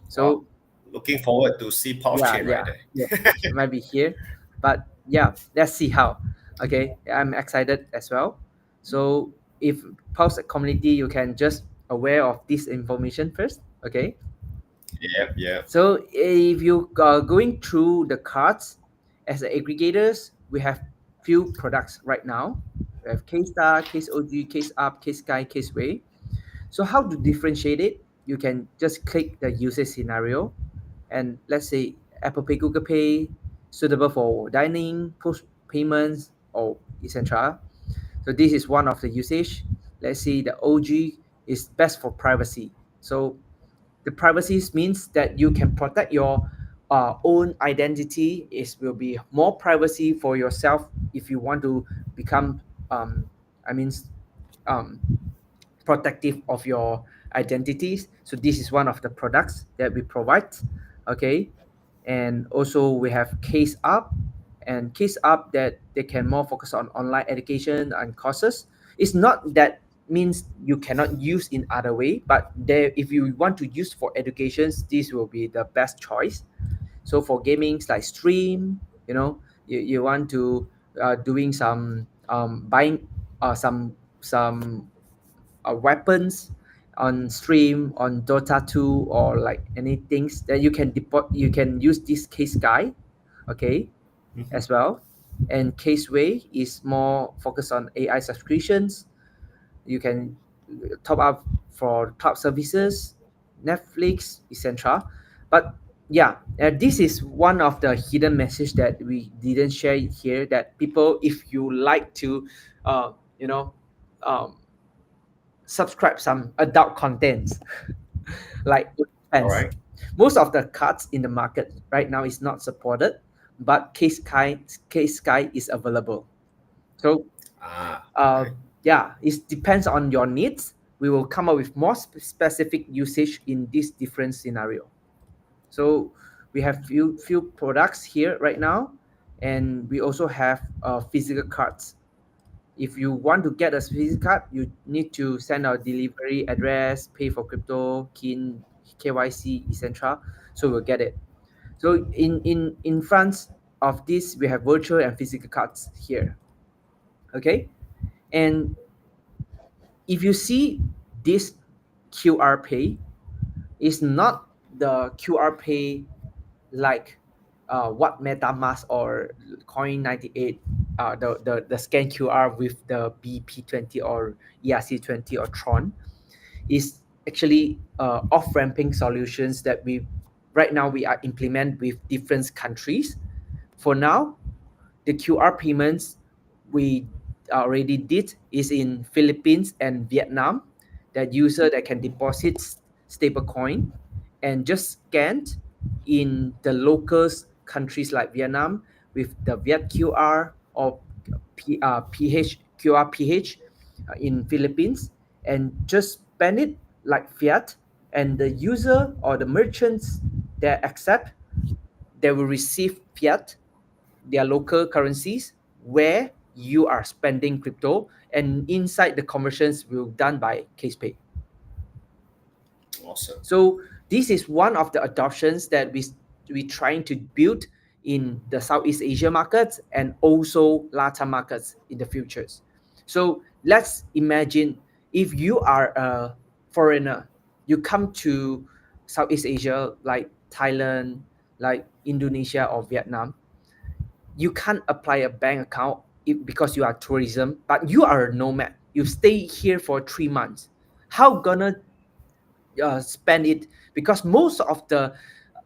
So Looking forward to see Pulse yeah, chain right yeah, there. yeah, it might be here, but yeah, let's see how. Okay, I'm excited as well. So if Pulse community, you can just aware of this information first. Okay, Yep. Yep. so if you are going through the cards as the aggregators, we have few products right now. We have K Star, Case OG, Case Up, Case Sky, Case Way. So how to differentiate it? You can just click the usage scenario, and let's say Apple Pay, Google Pay, suitable for dining, post payments, or etc. So this is one of the usage. Let's say the OG is best for privacy. So the privacy means that you can protect your own identity. It will be more privacy for yourself if you want to become I mean um, protective of your identities. So this is one of the products that we provide. Okay, and also we have Case Up, and Case Up that they can more focus on online education and courses. It's not that means you cannot use in other way, but there if you want to use for educations, this will be the best choice. So for gamings like stream, you want to doing some buying some weapons on stream on Dota 2 or like any things that you can use this case guy, okay, Mhm. as well. And Caseway is more focused on AI subscriptions. You can top up for cloud services, Netflix, etc. But yeah, this is one of the hidden message that we didn't share here. That people, if you like to, uh, you know, um, subscribe some adult contents like All fans. right. Most of the cards in the market right now is not supported, but Case Sky is available. So Ah. uh, Okay. Yeah, it depends on your needs. We will come up with more specific usage in this different scenario. So we have few products here right now, and we also have physical cards. If you want to get a physical card, you need to send our delivery address, pay for crypto, key in KYC, etc. So we'll get it. So in front of this, we have virtual and physical cards here. Okay, and if you see this QR pay, it's not the QR pay like what MetaMask or Coin98, the scan QR with the BP20 or ERC20 or Tron, is actually off-ramping solutions that we right now we are implement with different countries. For now, the QR payments we already did is in Philippines and Vietnam. That user that can deposit stable coin and just scan in the local countries like Vietnam with the Viet QR or PH QR PH in Philippines, and just spend it like fiat, and the user or the merchants that accept, they will receive fiat, their local currencies, where you are spending crypto, and inside the conversions will done by KazePay. Awesome. So this is one of the adoptions that we trying to build in the Southeast Asia markets and also Latin markets in the futures. So let's imagine if you are a foreigner, you come to Southeast Asia like Thailand, like Indonesia or Vietnam, you can't apply a bank account because you are tourism, but you are a nomad. You stay here for 3 months. How gonna spend it? Because most of the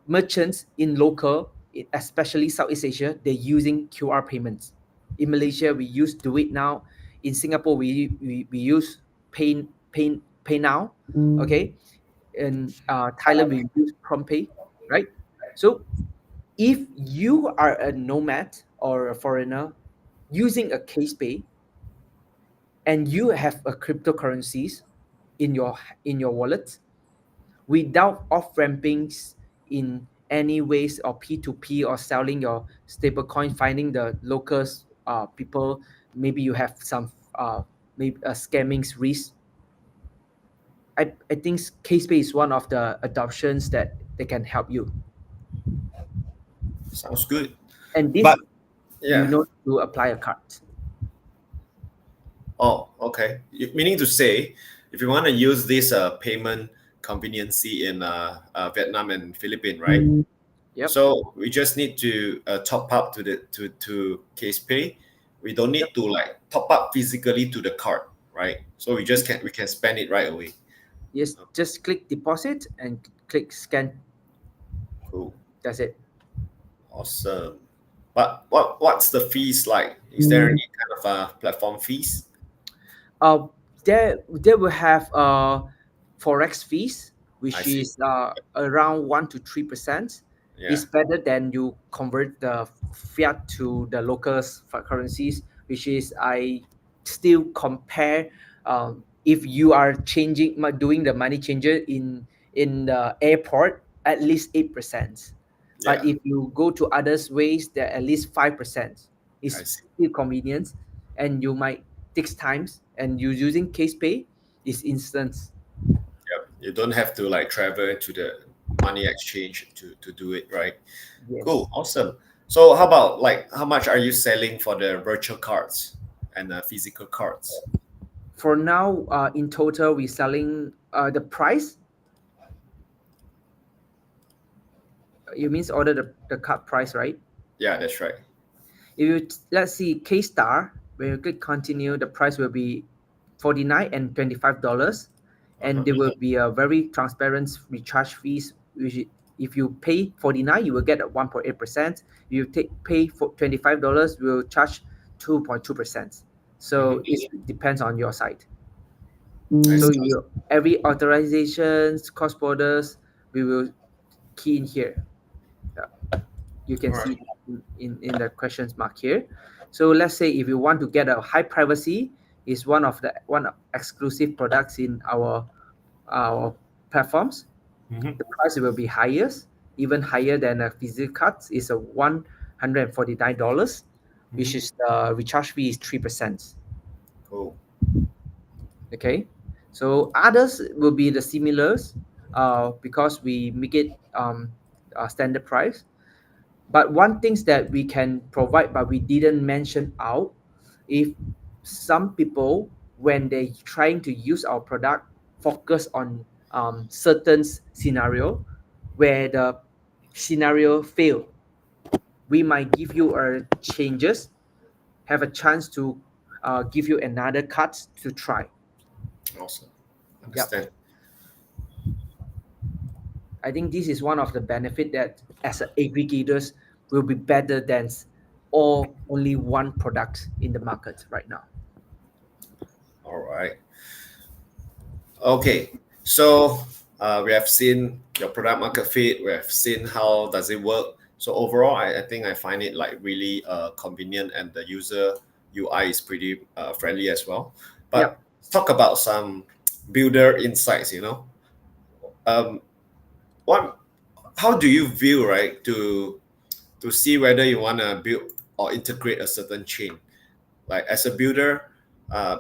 merchants in local, especially Southeast Asia, they're using QR payments. In Malaysia, we use Do It Now. In Singapore, we use Pay Now. Okay, in Thailand, we use PromptPay, right? So if you are a nomad or a foreigner using a KazePay and you have a cryptocurrencies in your wallet without off rampings in any ways or P2P or selling your stablecoin, finding the locals people, maybe you have some maybe scamming risk. I think KazePay is one of the adoptions that they can help you. Sounds good. And this But you yeah. know to apply a card. Oh, okay. Meaning to say, if you want to use this payment conveniency in Vietnam and Philippines, right? Yep. So we just need to top up to the to case pay. We don't Yep. need to like top up physically to the card, right? So Yes. we can spend it right away. Yes. Oh, Just click deposit and click scan. cool, That's it. awesome. But what's the fees like? Is there any kind of platform fees? Uh, they will have forex fees, I which see. is around 1 to 3%. Yeah, It's better than you convert the fiat to the local currencies, which is I still compare. If you are doing the money changer in the airport, at least 8%. But yeah, if you go to others ways, they're at least 5%. I It's see. still convenience, and you might takes times, and you using case pay is instant. Yep. You don't have to like travel to the money exchange to do it, right? Yes. Cool, awesome. So how about like how much are you selling for the virtual cards and the physical cards? For now, in total, we're selling the price. You means order the card price, right? Yeah, that's right. If you let's see K Star, when you click continue, the price will be $49 and $25, and Uh-huh. there will be a very transparent recharge fees. Which if you pay 49, you will get a 1.8%. You pay for $25, we will charge 2.2%. Hmm. So it depends on your side. I So see. you every authorizations, cross borders, we will key in here. Yeah, you can All right. see in the questions mark here. So let's say if you want to get a high privacy, is one exclusive products in our platforms. Mhm. The price will be highest, even higher than a physical cards. Is a $149, which Mhm. is the recharge fee is 3%. Cool. Okay, so others will be the similars, because we make it standard price. But one things that we can provide, but we didn't mention out, if some people when they trying to use our product focus on certain scenario where the scenario fail, we might give you a changes, have a chance to give you another cards to try. Awesome. Yep. Understand. I think this is one of the benefit that as a aggregators will be better than all only one product in the market right now. All right. Okay. So we have seen your product market fit. We have seen how does it work. So overall, I think I find it like really convenient, and the user UI is pretty friendly as well. But Yep. let's talk about some builder insights. Um, what how do you view, right, to see whether you want to build or integrate a certain chain, like as a builder,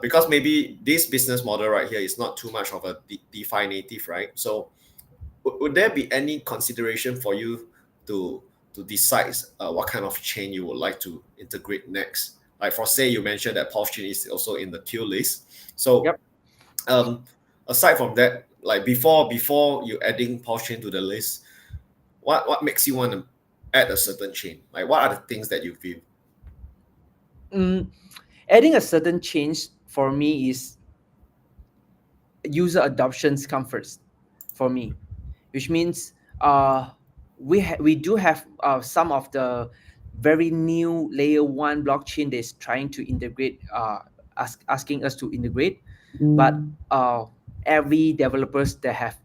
because maybe this business model right here is not too much of a DeFi native, right? So would there be any consideration for you to decide what kind of chain you would like to integrate next? Like for say you mentioned that Pulse chain is also in the queue list. So Yep. um, aside from that, like before you adding Pulse chain to the list, what makes you want to add a certain chain? Like what are the things that you view? Mm, adding a certain change for me is user adoptions come first for me, which means we do have some of the very new layer one blockchain that's trying to integrate, asking us to integrate, but uh, every developers they have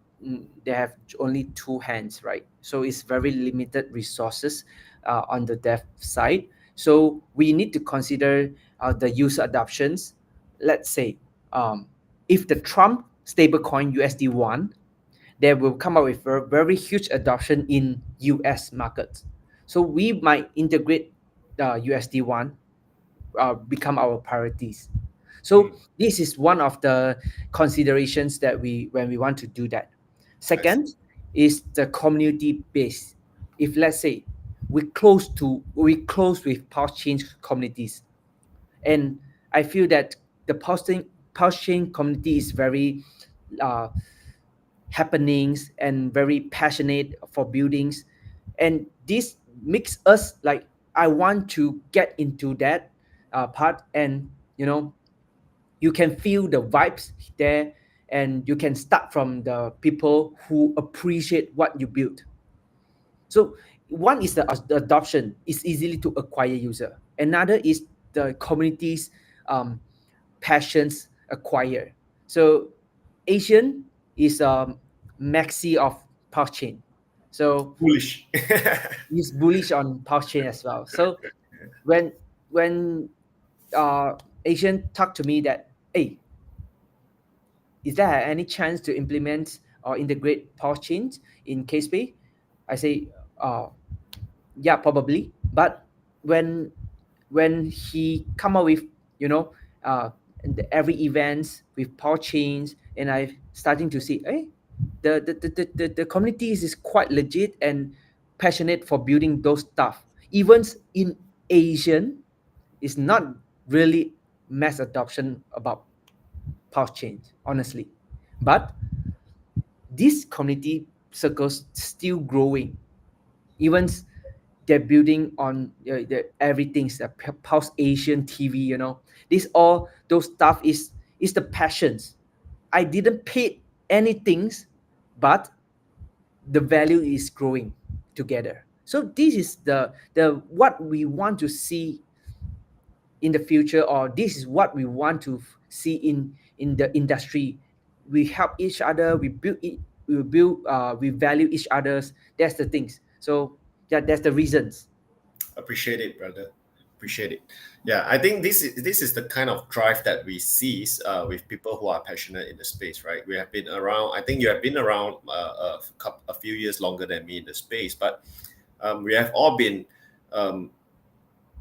only two hands, right? So it's very limited resources on the dev side. So we need to consider the user adoptions. Let's say um, if the Trump stablecoin USD1, they will come up with a very huge adoption in US markets. So we might integrate USD1, become our priorities. So Hmm, this is one of the considerations that we when we want to do that. I see. Second is the community base. If let's say we close with pulse change communities, and I feel that the pulse chain community is very uh, happenings and very passionate for buildings, and this makes us like I want to get into that part, and you know you can feel the vibes there, and you can start from the people who appreciate what you built. So one is the adoption is easily to acquire user, another is the community's um, passions acquire. So Asian is maxi of pulse chain, so Foolish. he's bullish on pulse chain as well. So when when uh, Asian talked to me that, hey, is there any chance to implement or integrate pulse chains in KazePay? I say, uh, yeah, probably. But when when he come up with, you know, every events with pulse chains, and I starting to see, hey, the community is quite legit and passionate for building those stuff. Even in Asian, it's not really mass adoption about pulse chains, honestly. But this community circles still growing. Even they're building on everything's the Pulse Asian TV. This all those stuff is the passions. I didn't pay anything, but the value is growing together. So this is the what we want to see in the future, or this is what we want to see in the industry. We help each other, we value each other's. That's the things. So yeah, that's the reasons. Appreciate it, brother. Appreciate it. Yeah, I think this is the kind of drive that we see with people who are passionate in the space, right? We have been around. I think you have been around a few years longer than me in the space, but we have all been um,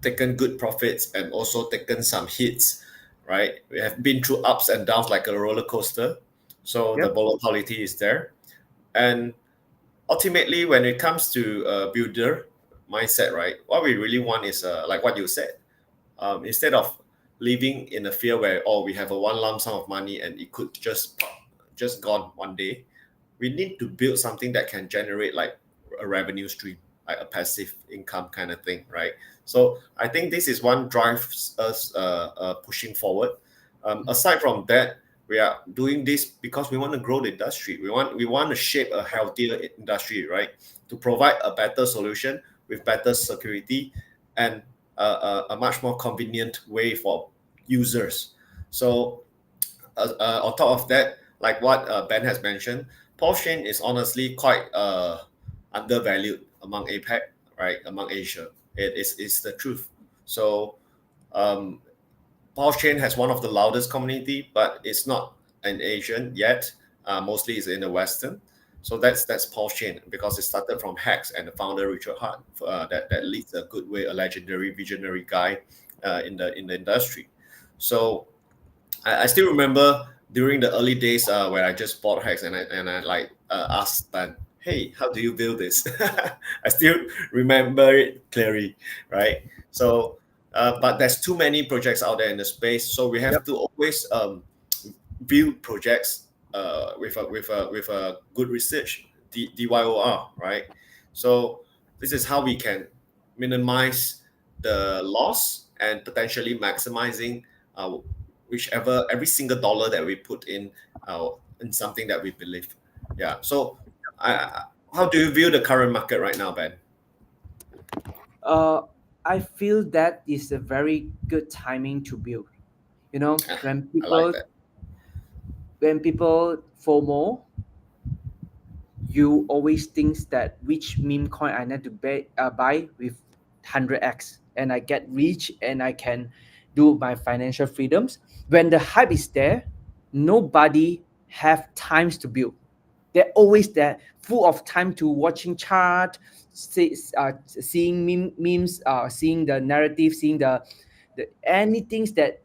taken good profits and also taken some hits, right? We have been through ups and downs like a roller coaster, so the Yep. volatility is there, and ultimately, when it comes to builder mindset, right, what we really want is like what you said. Instead of living in a fear where we have a one lump sum of money and it could just pop, just gone one day, we need to build something that can generate like a revenue stream, like a passive income kind of thing, right? So I think this is one drives us pushing forward. Aside from that, we are doing this because we want to grow the industry. We want to shape a healthier industry, right? To provide a better solution with better security and a much more convenient way for users. So on top of that, like what Ben has mentioned, Pulse Chain is honestly quite undervalued among APEC, right? Among Asia, it's the truth. So um, Pulse Chain has one of the loudest community, but it's not an Asian yet. Mostly it's in the Western. So that's Pulse Chain because it started from Hex and the founder Richard Hart that leads a good way, a legendary visionary guy in the industry. So I still remember during the early days when I just bought Hex and I like asked Ben, hey, how do you build this? I still remember it clearly, right? So, but there's too many projects out there in the space, so we have Yep. to always build projects with a good research, DYOR, right? So this is how we can minimize the loss and potentially maximizing uh, whichever every single dollar that we put in something that we believe. Yeah. So, how do you view the current market right now, Ben? Uh, I feel that is a very good timing to build. You know, Ah, I like that. when people FOMO, you always think that which meme coin I need to buy with 100x and I get rich and I can do my financial freedoms. When the hype is there, nobody have times to build. They're always there, full of time to watching chart, seeing memes, seeing the narrative, seeing the anything that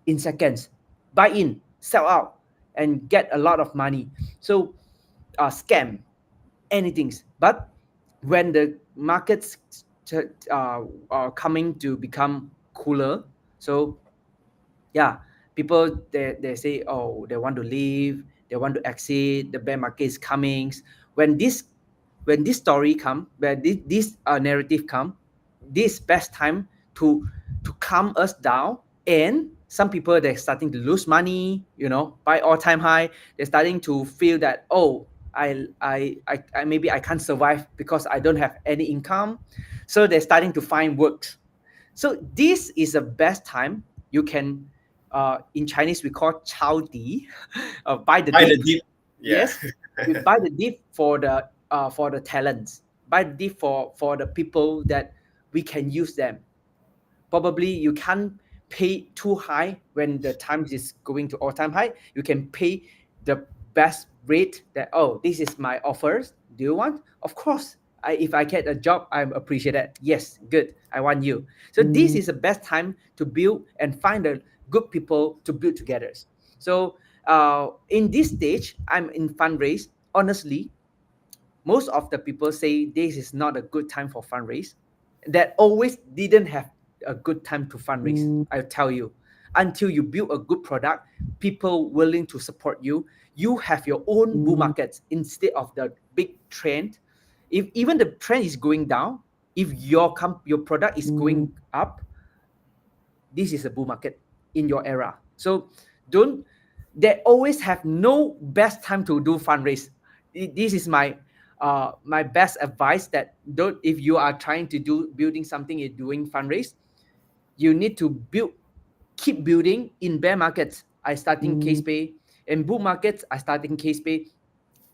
in seconds, buy in, sell out, and get a lot of money. So scam anything. But when the markets are coming to become cooler, so yeah, people they say, oh, they want to leave, they want to exit, the bear market is coming. when this when this story come, when this narrative come, this best time to calm us down. And some people, they're starting to lose money, by all-time high. They're starting to feel that, oh, I maybe I can't survive because I don't have any income. So they're starting to find work. So this is the best time you can, in Chinese we call chao di, buy the Buy the dip. deep. Yeah. Yes, we buy the dip for the talents, buy the dip for the people that we can use them. Probably you can't pay too high when the time is going to all time high. You can pay the best rate that, oh, this is my offers. Do you want? Of course. If I get a job, I appreciate that. Yes, good. I want you. So this is the best time to build and find the good people to build together. So in this stage, I'm in fundraise. Honestly, most of the people say this is not a good time for fundraise. That always didn't have a good time to fundraise. I tell you, until you build a good product, people willing to support you. You have your own bull markets instead of the big trend. If even the trend is going down, if your product is going up, this is a bull market in your era. So don't they always have no best time to do fundraise. This is my best advice, that don't, if you are trying to do building something, you're doing fundraise, you need to keep building. In bear markets, I starting KazePay. In bull markets, I starting KazePay.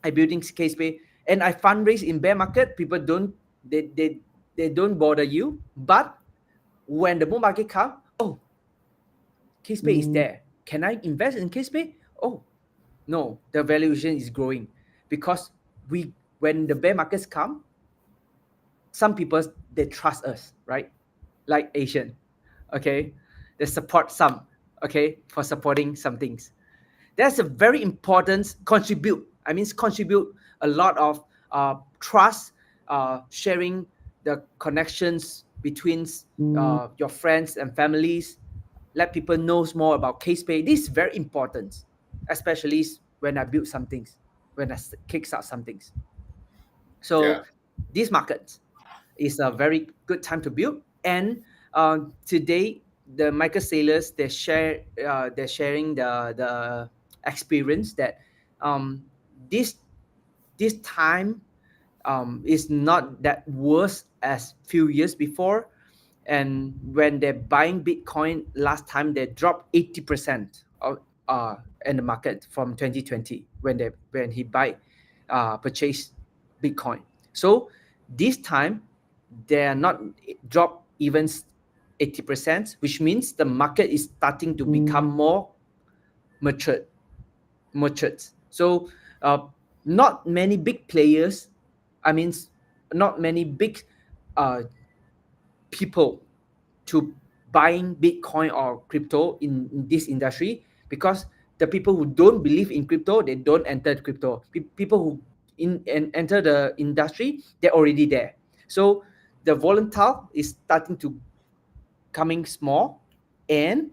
I building KazePay, and I fundraise in bear market. People don't, they don't bother you. But when the bull market come, oh, KazePay is there. Can I invest in KazePay? Oh, no, the valuation is growing because when the bear markets come, some people they trust us, right? Like Asian, okay, they support some, okay, for supporting some things. That's a very important contribute. I mean, contribute a lot of trust, sharing the connections between your friends and families. Let people knows more about KazePay. This is very important, especially when I build some things, when I kickstart some things. Yeah. So this market is a very good time to build. And today, the micro sailors they're sharing the experience that um, this this time is not that worse as few years before. And when they're buying Bitcoin last time, they dropped 80% of in the market from 2020 when he purchased Bitcoin. So this time they are not dropped even 80%, which means the market is starting to become more matured matured. So not many big players, I mean, not many big uh, people to buying Bitcoin or crypto in this industry, because the people who don't believe in crypto, they don't enter crypto. People who enter the industry, they're already there. So the volatile is starting to coming small, and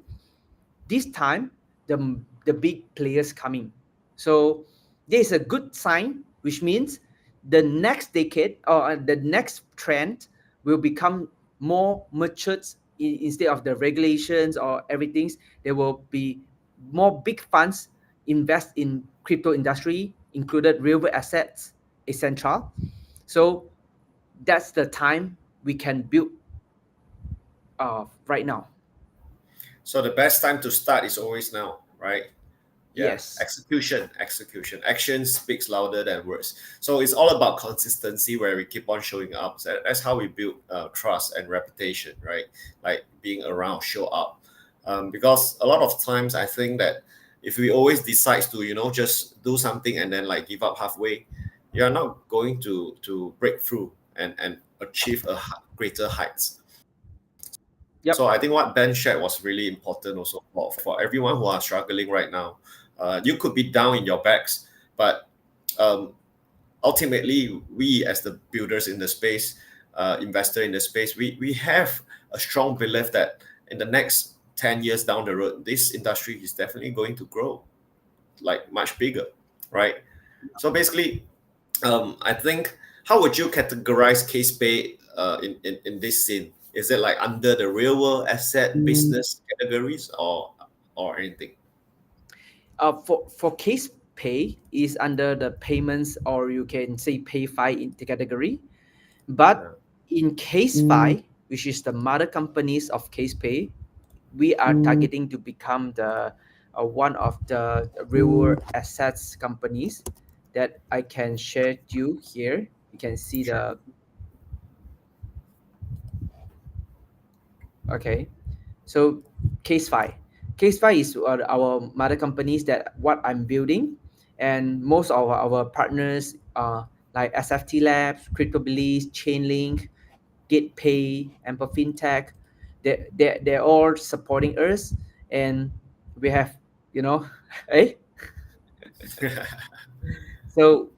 this time the big players coming. So this is a good sign, which means the next decade or the next trend will become more matured. Instead of the regulations or everything, there will be more big funds invest in crypto industry, included real assets, etc. So that's the time we can build right now. So the best time to start is always now, right? Yeah, Yes. execution. Action speaks louder than words. So it's all about consistency, where we keep on showing up. So that's how we build trust and reputation, right? Like being around, show up. Because a lot of times I think that if we always decide to, just do something and then like give up halfway, you're not going to break through and achieve greater heights. So Yep. I think what Ben shared was really important also for everyone who are struggling right now. You could be down in your backs, but um, ultimately, we as the builders in the space, investor in the space, we have a strong belief that in the next 10 years down the road, this industry is definitely going to grow like much bigger, right? So basically, I think, how would you categorize KazePay in this scene? Is it like under the real world asset business categories or anything? For case pay is under the payments, or you can say pay file in the category. But Yeah. in case file, which is the mother companies of case pay, we are targeting to become the one of the real world assets companies that I can share to you here. You can see Sure. the okay. So case file is our mother companies that what I'm building, and most of our partners like SFT Labs, CryptoBellies, Chainlink, GatePay, and FinTech. They're all supporting us, and we have eh? So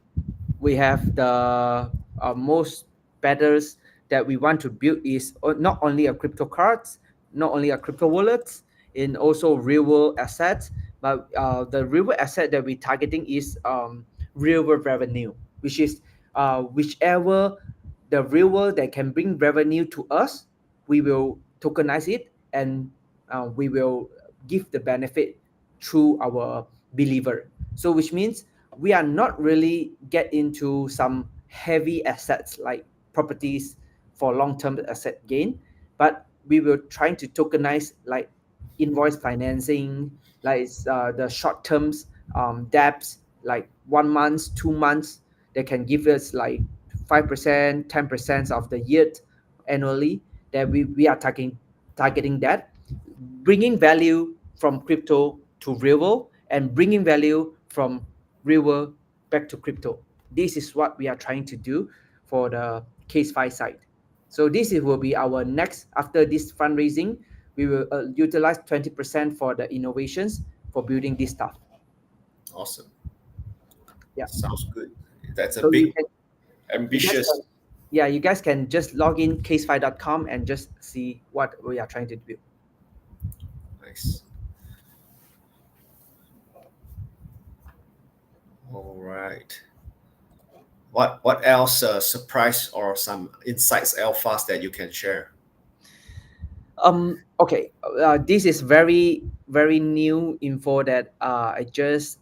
we have the most betters that we want to build is not only a crypto cards, not only a crypto wallets, and also real world assets. But the real world asset that we're targeting is real world revenue, which is whichever the real world that can bring revenue to us, we will tokenize it, and we will give the benefit through our believer. So which means we are not really get into some heavy assets like properties for long-term asset gain, but we will trying to tokenize like invoice financing, like the short terms debts, like 1 month, 2 months, they can give us like 5%, 10% of the yield annually, that we are targeting targeting that, bringing value from crypto to real world and bringing value from real world back to crypto. This is what we are trying to do for the CazePay side. So will be our next, after this fundraising, we will utilize 20% for the innovations for building this stuff. Awesome. Yeah. Sounds good. That's a So big, you guys can, ambitious. yeah, you guys can just log in casefy.com and just see what we are trying to do. Nice. All right. What else surprise or some insights alphas that you can share? Okay, this is very very new info that I just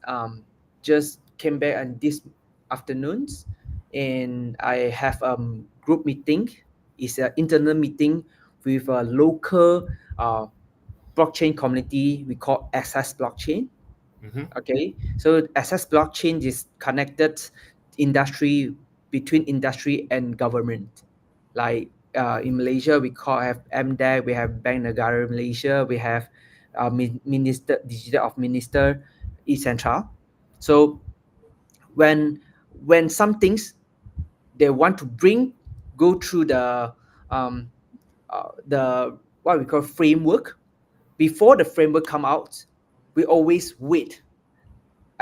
came back on this afternoons, and I have group meeting. It's an internal meeting with a local blockchain community we call Access Blockchain. Mm-hmm. Okay, so Access Blockchain is connected industry, between industry and government. Like in Malaysia, we call have MDEC, we have Bank Negara Malaysia, we have Minister Digital of Minister, etc. So when some things they want to bring, go through um, the what we call framework. Before the framework come out, we always wait.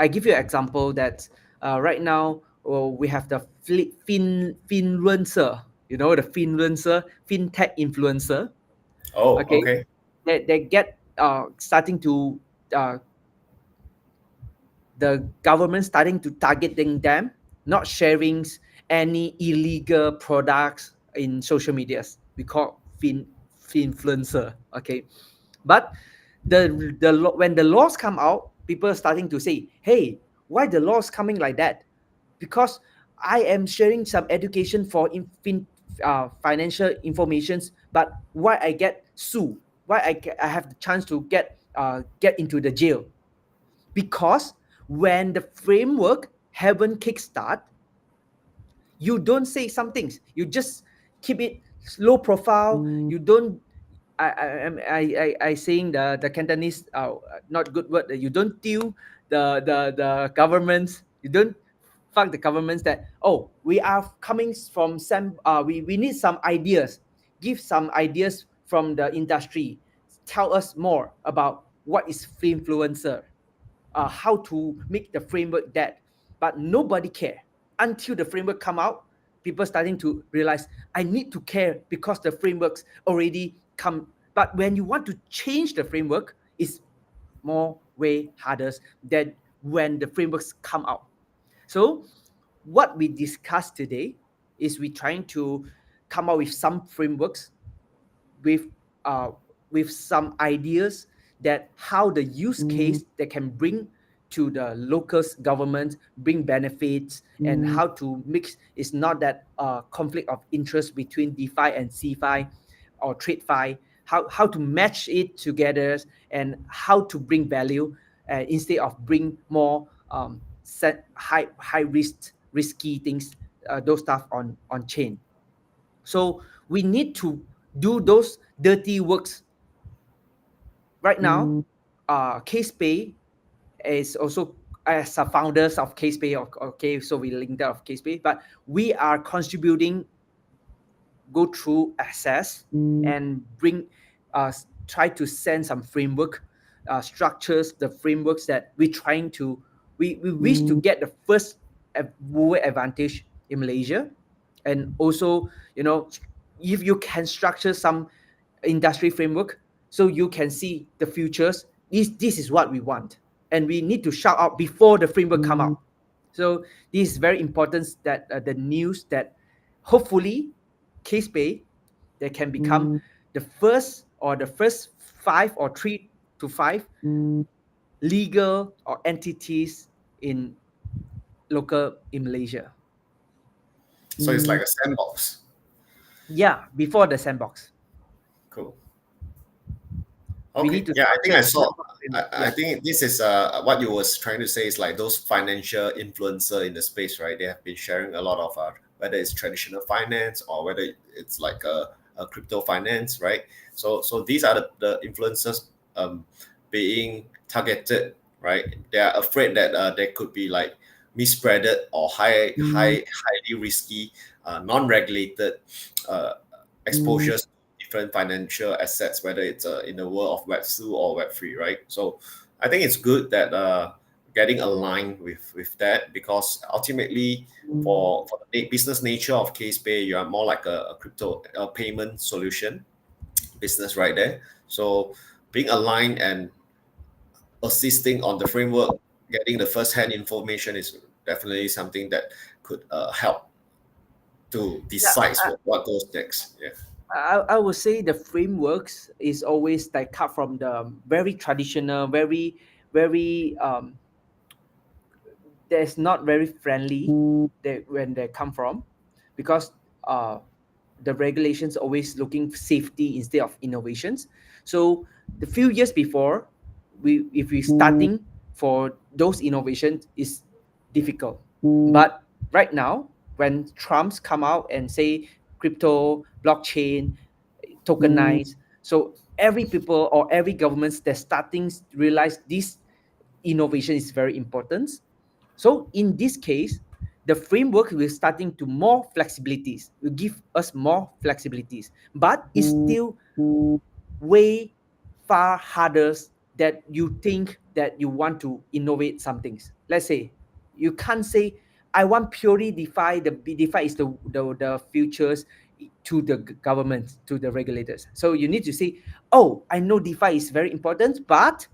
I give you an example that right now we have the finfluencer, the finfluencer, fintech influencer. Oh, Okay, okay. they get starting to uh, the government starting to targeting them, not sharing any illegal products in social medias. We call finfluencer. Okay, but when the laws come out, people are starting to say, hey, why the laws coming like that? Because I am sharing some education for financial informations, but why I get sued? Why I have the chance to get into the jail? Because when the framework haven't kickstart, you don't say some things. You just keep it low profile. You don't. I saying the Cantonese not good word. You don't deal the governments. You don't fuck the governments that, oh, we are coming from some we need some ideas. Give some ideas from the industry. Tell us more about what is influencer, how to make the framework that, but nobody care until the framework come out. People starting to realize I need to care because the frameworks already come. But when you want to change the framework, it's more way harder than when the frameworks come out. So what we discussed today is we trying to come up with some frameworks with uh, with some ideas that how the use case that can bring to the local government, bring benefits, and how to mix. It's not that conflict of interest between DeFi and CeFi or TradeFi. How to match it together and how to bring value instead of bring more set high risky things, those stuff on chain. So we need to do those dirty works right now. CazePay is also as a founders of CazePay. Okay, so we linked out of CazePay, but we are contributing, go through access and bring try to send some framework structures, the frameworks that we trying to we wish to get the first mover advantage in Malaysia. And also, if you can structure some industry framework so you can see the futures, this is what we want, and we need to shout out before the framework come out. So this is very important that the news that hopefully CazePay that can become the first or the first 5 or 3 to 5 legal or entities in local in Malaysia. So it's like a sandbox. Yeah, before the sandbox. Cool. We need Okay. to Yeah, I think structure I the saw. sandbox I, framework. I Yeah. think this is what you was trying to say is like those financial influencer in the space, right? They have been sharing a lot of whether it's traditional finance or whether it's like crypto finance, right? So these are the influencers being targeted, right? They are afraid that they could be like misspreaded or highly risky, non-regulated uh, exposures to different financial assets, whether it's in the world of Web2 or Web3, right? So I think it's good that getting aligned with that, because ultimately for the business nature of KazePay, you are more like a crypto payment solution business right there. So being aligned and assisting on the framework, getting the first-hand information is definitely something that could help to Yeah, decide what goes next. Yeah. I would say the frameworks is always like cut from the very traditional, very that's not very friendly that when they come from, because uh the regulations always looking for safety instead of innovations. So the few years before, we if we starting for those innovations is difficult. But right now, when Trump's come out and say crypto, blockchain, tokenize, so every people or every governments they're starting realize this innovation is very important. So in this case, the framework will starting to more flexibilities, will give us more flexibilities, but it's still way far harder that you think that you want to innovate some things. Let's say you can't say I want purely DeFi. The DeFi is the futures to the government, to the regulators. So you need to say, oh, I know DeFi is very important, but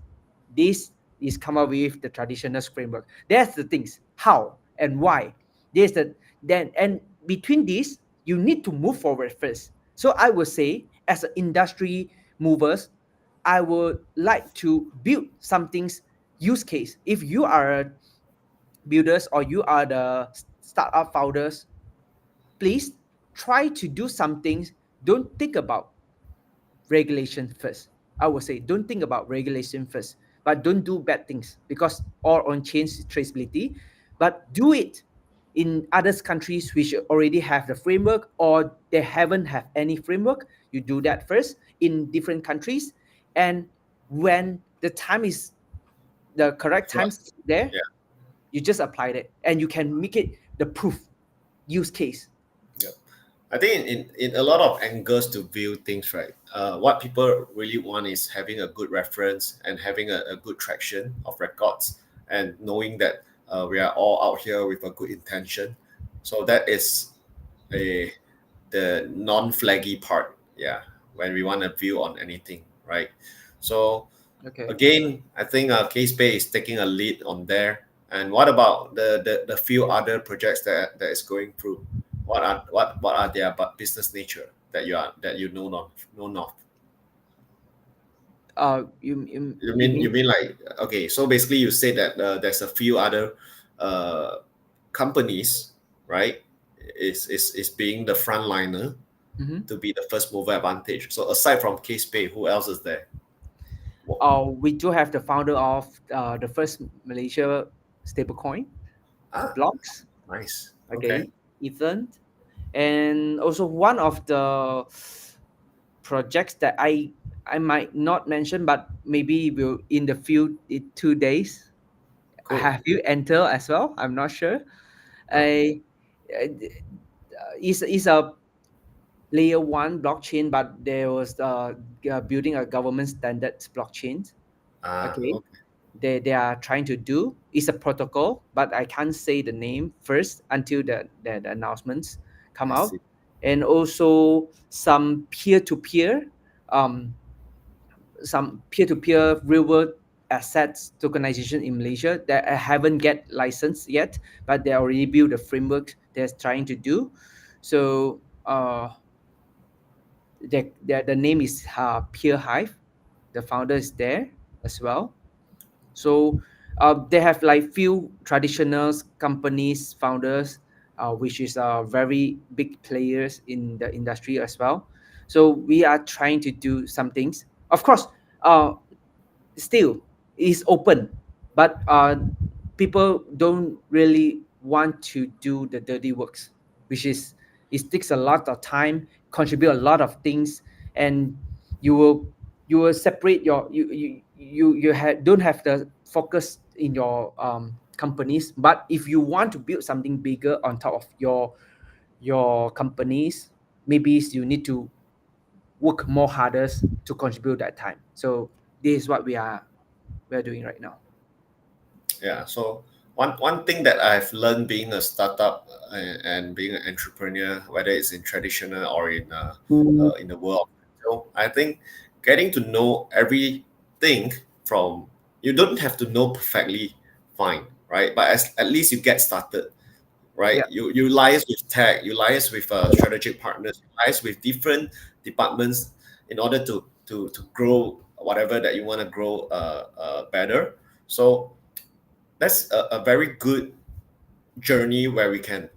this is come up with the traditional framework. That's the things how and why. There's the then and between these you need to move forward first. So I would say as an industry movers, I would like to build some things use case. If you are builders or you are the startup founders, please try to do some things. Don't think about regulation first. I would say don't think about regulation first, but don't do bad things because all on change traceability. But do it in other countries which already have the framework or they haven't have any framework. You do that first in different countries, and when the time is the correct Right. times there, Yeah. you just apply it and you can make it the proof use case. Yeah. I think in a lot of angles to view things, right? What people really want is having a good reference and having a good traction of records, and knowing that we are all out here with a good intention. So that is a the non-flaggy part. Yeah, when we want to view on anything, right? So Okay. again, I think KazePay is taking a lead on there. And what about the few other projects that is going through? What are their business nature that you know of? You mean You mean like, okay? So basically, you say that there's a few other uh, companies, right? Is being the frontliner mhm. to be the first mover advantage. So aside from KazePay, who else is there? Wha- We do have the founder of the first Malaysia stablecoin, Ah, Blocks, nice. Okay. okay, Ethan, and also one of the projects that I might not mention, but maybe will in the few 2 days. Cool. Have you enter as well? I'm not sure. No. I is a layer one blockchain, but there was building a government standard blockchain. Ah, Okay, okay. they are trying to do is a protocol, but I can't say the name first until the announcements come I out. see. And also some peer-to-peer um some peer-to-peer real world assets tokenization in Malaysia that I haven't get licensed yet, but they already built a framework they're trying to do. So the name is Peer Hive. The founder is there as well. So they have like few traditional companies founders, which is very big players in the industry as well. So we are trying to do some things. Of course, uh, still is open, but people don't really want to do the dirty works, which is It takes a lot of time, contribute a lot of things, and you will you will separate your don't have the focus in your companies. But if you want to build something bigger on top of your companies, maybe you need to work more harder to contribute that time. So this is what we are doing right now. Yeah. So one thing that I've learned being a startup and being an entrepreneur, whether it's in traditional or in the world, so I think getting to know everything from you don't have to know perfectly fine, right? But at least you get started, right? Yeah. You liaise with tech, you liaise with strategic partners, you liaise with different departments in order to grow whatever that you want to grow better. So that's a very good journey where we can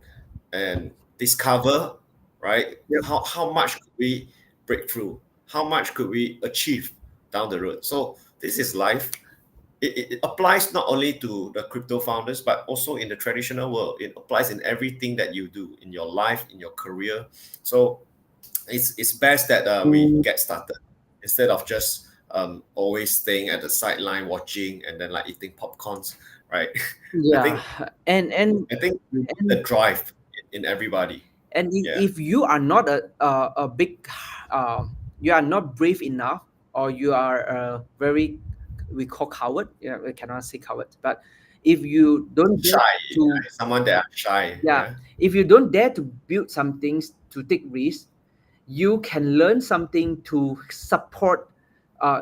and discover, right, Yep. how much could we break through, how much could we achieve down the road. So this is life. It applies not only to the crypto founders but also in the traditional world. It applies in everything that you do in your life, in your career. So it's best that we get started instead of just always staying at the sideline watching and then like eating popcorns, right? I Yeah. think I think we need the And drive in everybody. and Yeah. if you are not a big you are not brave enough, or you are very, we call coward, yeah, we cannot say coward, but if you don't dare Shy, to, yeah. Someone that are shy. yeah, Yeah. if you don't dare to build some things, to take risks, you can learn something to support,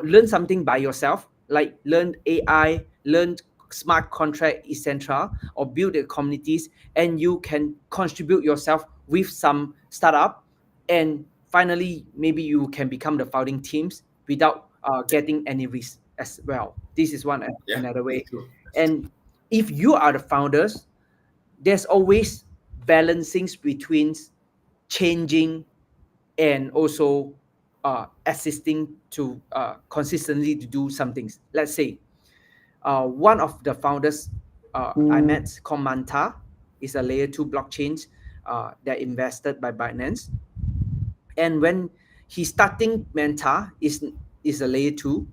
learn something by yourself, like learn AI, learn smart contract, etc., or build the communities, and you can contribute yourself with some startup, and finally maybe you can become the founding teams without getting any risk as well. This is one Yeah, another that's way. true. That's true. And if you are the founders, there's always balancing between changing and also assisting to consistently to do some things. Let's say one of the founders I met called Manta is a layer 2 blockchain that invested by Binance. And when he starting Manta is a layer 2,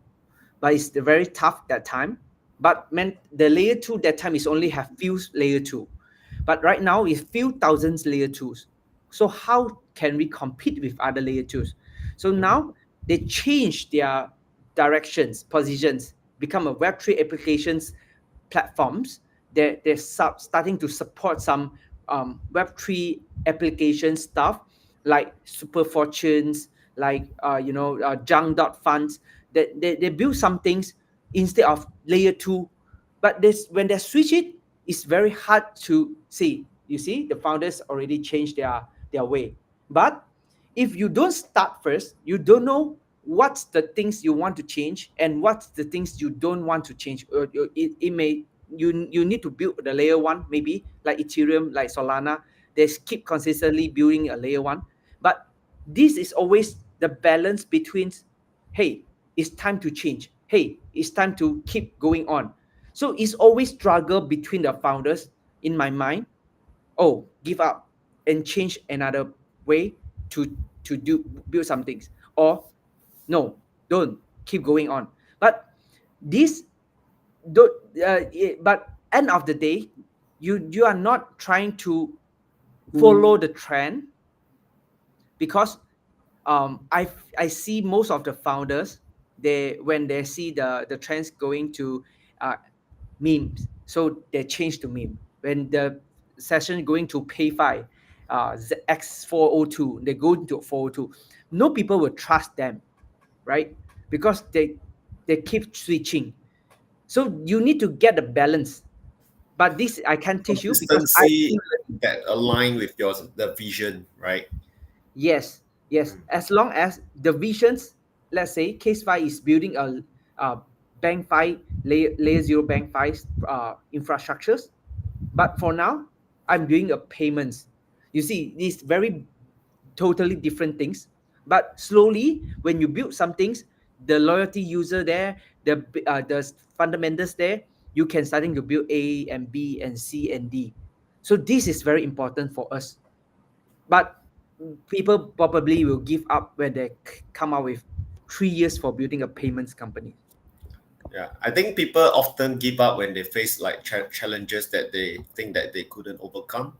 but it's very tough that time. But the layer 2 that time is only have few layer 2, but right now it's few thousands layer 2s. So how can we compete with other layer 2s? So now they change their directions, positions, become a web3 applications platforms. They're starting to support some web3 application stuff, like super fortunes, like junk dot funds. They build some things instead of layer 2. But this, when they switch it, it's very hard to see. You see, the founders already changed their way. But if you don't start first, you don't know what's the things you want to change and what's the things you don't want to change. It may, you need to build the layer 1, maybe like Ethereum, like Solana. They keep consistently building a layer 1. But this is always the balance between, hey, it's time to change, hey, it's time to keep going on. So it's always struggle between the founders, in my mind. Oh, give up and change another way to do build some things, or no, don't, keep going on. But this don't but end of the day, you are not trying to follow the trend, because I see most of the founders, they, when they see the trends going to uh, memes, so they change to meme. When the session going to pay X402, they go into 402. No people will trust them, right? Because they keep switching. So you need to get the balance. But this I can't teach you because I still Consistency learning. that align with your the vision, right? Yes, yes. Mm. As long as the visions, let's say CaseFi is building a bank fi layer 0 bank fi infrastructures, but for now I'm doing a payments. You see, these very totally different things. But slowly, when you build some things, the loyalty user there, the fundamentals there, you can starting to build A and B and C and D. So this is very important for us. But people probably will give up when they come out with 3 years for building a payments company. Yeah, I think people often give up when they face like challenges that they think that they couldn't overcome.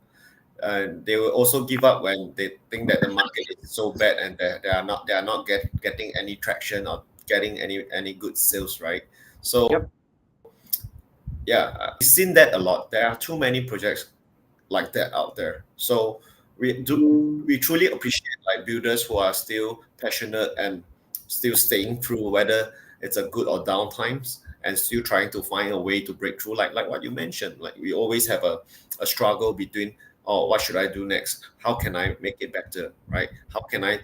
And they will also give up when they think that the market is so bad and they are not getting any traction or getting any good sales, right? So Yep. yeah, we've seen that a lot. There are too many projects like that out there. So we truly appreciate like builders who are still passionate and still staying through whether it's a good or down times and still trying to find a way to break through like what you mentioned. Like we always have a struggle between, oh, what should I do next? How can I make it better? Right? How can I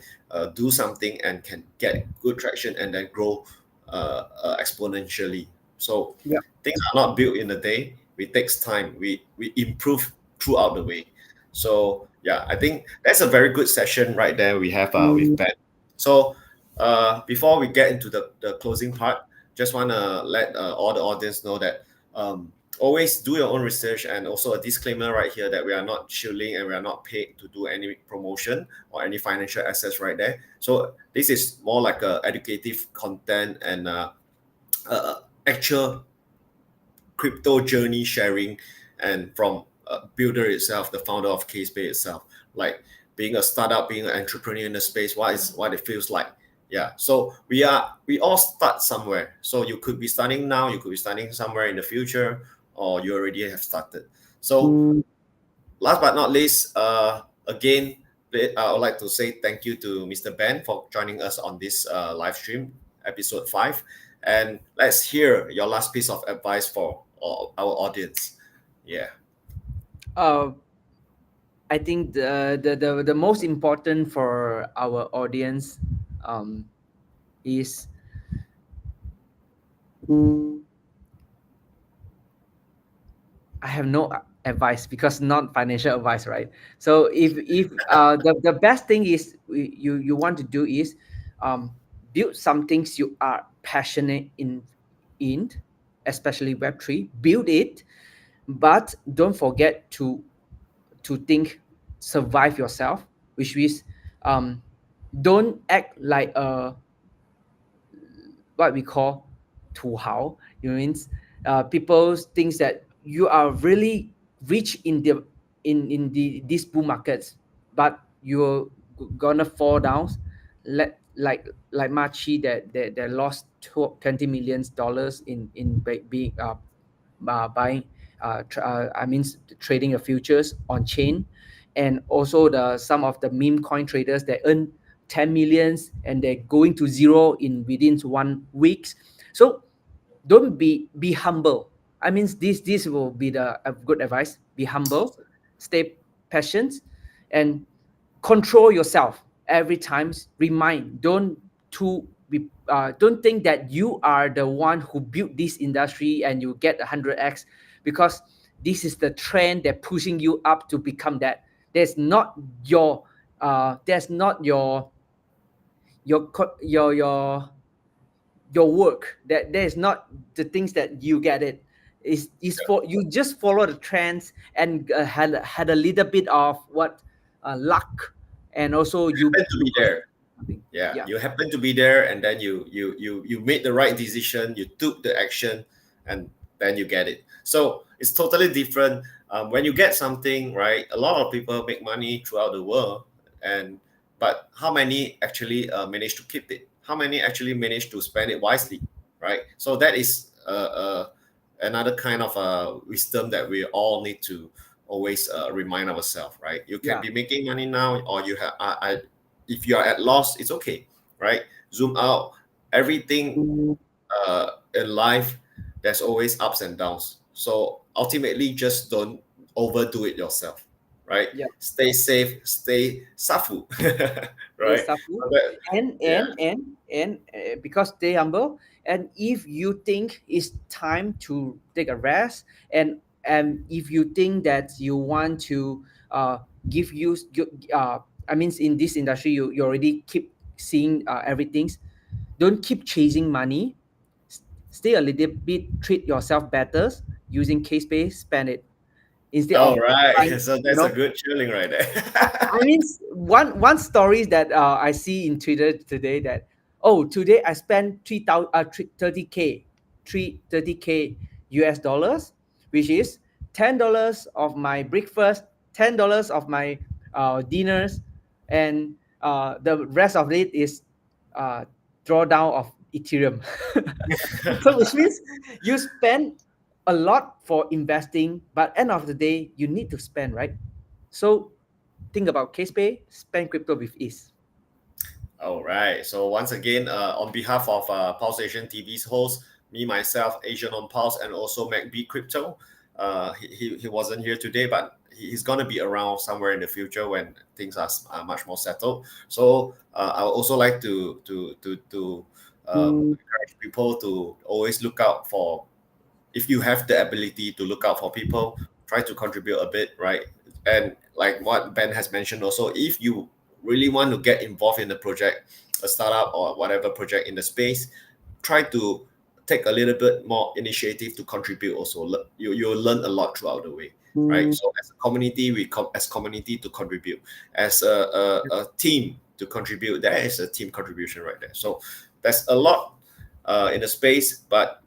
do something and can get good traction and then grow exponentially? So Yep. things are not built in a day. It takes time. We improve throughout the way. So yeah, I think that's a very good session right there we have with Ben. So before we get into the closing part, just want to let all the audience know that always do your own research, and also a disclaimer right here that we are not shilling and we are not paid to do any promotion or any financial assets right there. So this is more like a educative content and actual crypto journey sharing, and from builder itself, the founder of KazePay itself, like being a startup, being an entrepreneur in the space, what it feels like. Yeah, so we all start somewhere. So you could be starting now, you could be starting somewhere in the future, or you already have started. So last but not least, again, I would like to say thank you to Mr. Ben for joining us on this live stream, episode 5. And let's hear your last piece of advice for our audience. Yeah. Uh, I think the most important for our audience is I have no advice because not financial advice, right? So if the best thing is you want to do is um, build some things you are passionate in, especially Web3. Build it, but don't forget to think survive yourself, which is um, don't act like a what we call 土豪. You means people thinks that you are really rich in the these bull markets, but you're gonna fall down. Like Machi that lost $20 million in being buying I mean trading the futures on chain, and also the some of the meme coin traders that earn 10 millions and they're going to zero in within 1 week. So don't be humble. I mean this will be the good advice. Be humble, stay patient, and control yourself every time. Remind, don't think that you are the one who built this industry and you get 100x, because this is the trend that pushing you up to become that. There's not your there's not your work, that there's not the things that you get it. Is for you just follow the trends and had a little bit of what luck, and also you Happen to be there. something. Yeah, Yeah. you happen to be there, and then you made the right decision, you took the action, and then you get it. So it's totally different. When you get something right, a lot of people make money throughout the world, and but how many actually manage to keep it? How many actually manage to spend it wisely, right? So that is another kind of wisdom that we all need to always remind ourselves, right? You can Yeah. be making money now, or you have if you are at loss, it's okay, right? Zoom out. Everything in life, there's always ups and downs. So ultimately, just don't overdo it yourself, right? Yeah. Stay safe, stay safu, They right? suffer. So that, and yeah, and and and because they humble, and if you think it's time to take a rest, and if you think that you want to uh give you I mean in this industry you already keep seeing everything. Don't keep chasing money. Stay a little bit, treat yourself better using case pay, spend it. instead All of right. buying, So you that's a know. good chilling right there. I mean, one story that I see in Twitter today that, oh, today I spent 30k, 30k US dollars, which is $10 of my breakfast, $10 of my dinners, and the rest of it is uh, drawdown of Ethereum. So which means you spend a lot for investing, but end of the day you need to spend, right? So think about KazePay, spend crypto with ease. All right. So once again, on behalf of Pulse Asian TV's host, me myself, Asian on Pulse, and also MacB Crypto, he wasn't here today, but he's gonna be around somewhere in the future when things are much more settled. So I would also like to encourage people to always look out for, if you have the ability to look out for people, try to contribute a bit, right? And like what Ben has mentioned also, if you really want to get involved in the project, a startup or whatever project in the space, try to take a little bit more initiative to contribute also. You'll learn a lot throughout the way, right? So as a community, as community to contribute, as a team to contribute, there is a team contribution right there. So there's a lot in the space, but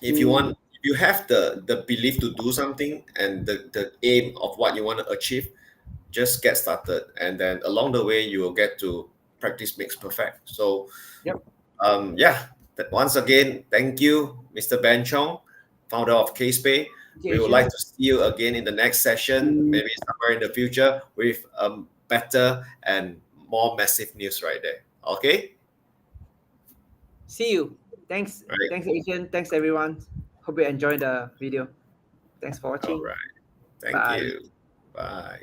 if you want, if you have the belief to do something and the aim of what you want to achieve, just get started, and then along the way you will get to practice makes perfect. So Yep. yeah, once again, thank you, Mr. Ben Choong, founder of KazePay. We would like Asian. to see you again in the next session, maybe somewhere in the future, with better and more massive news right there. Okay. See you. Thanks. Right. Thanks, Asian. Thanks, everyone. Hope you enjoyed the video. Thanks for All watching. right. Thank Bye. you. Bye.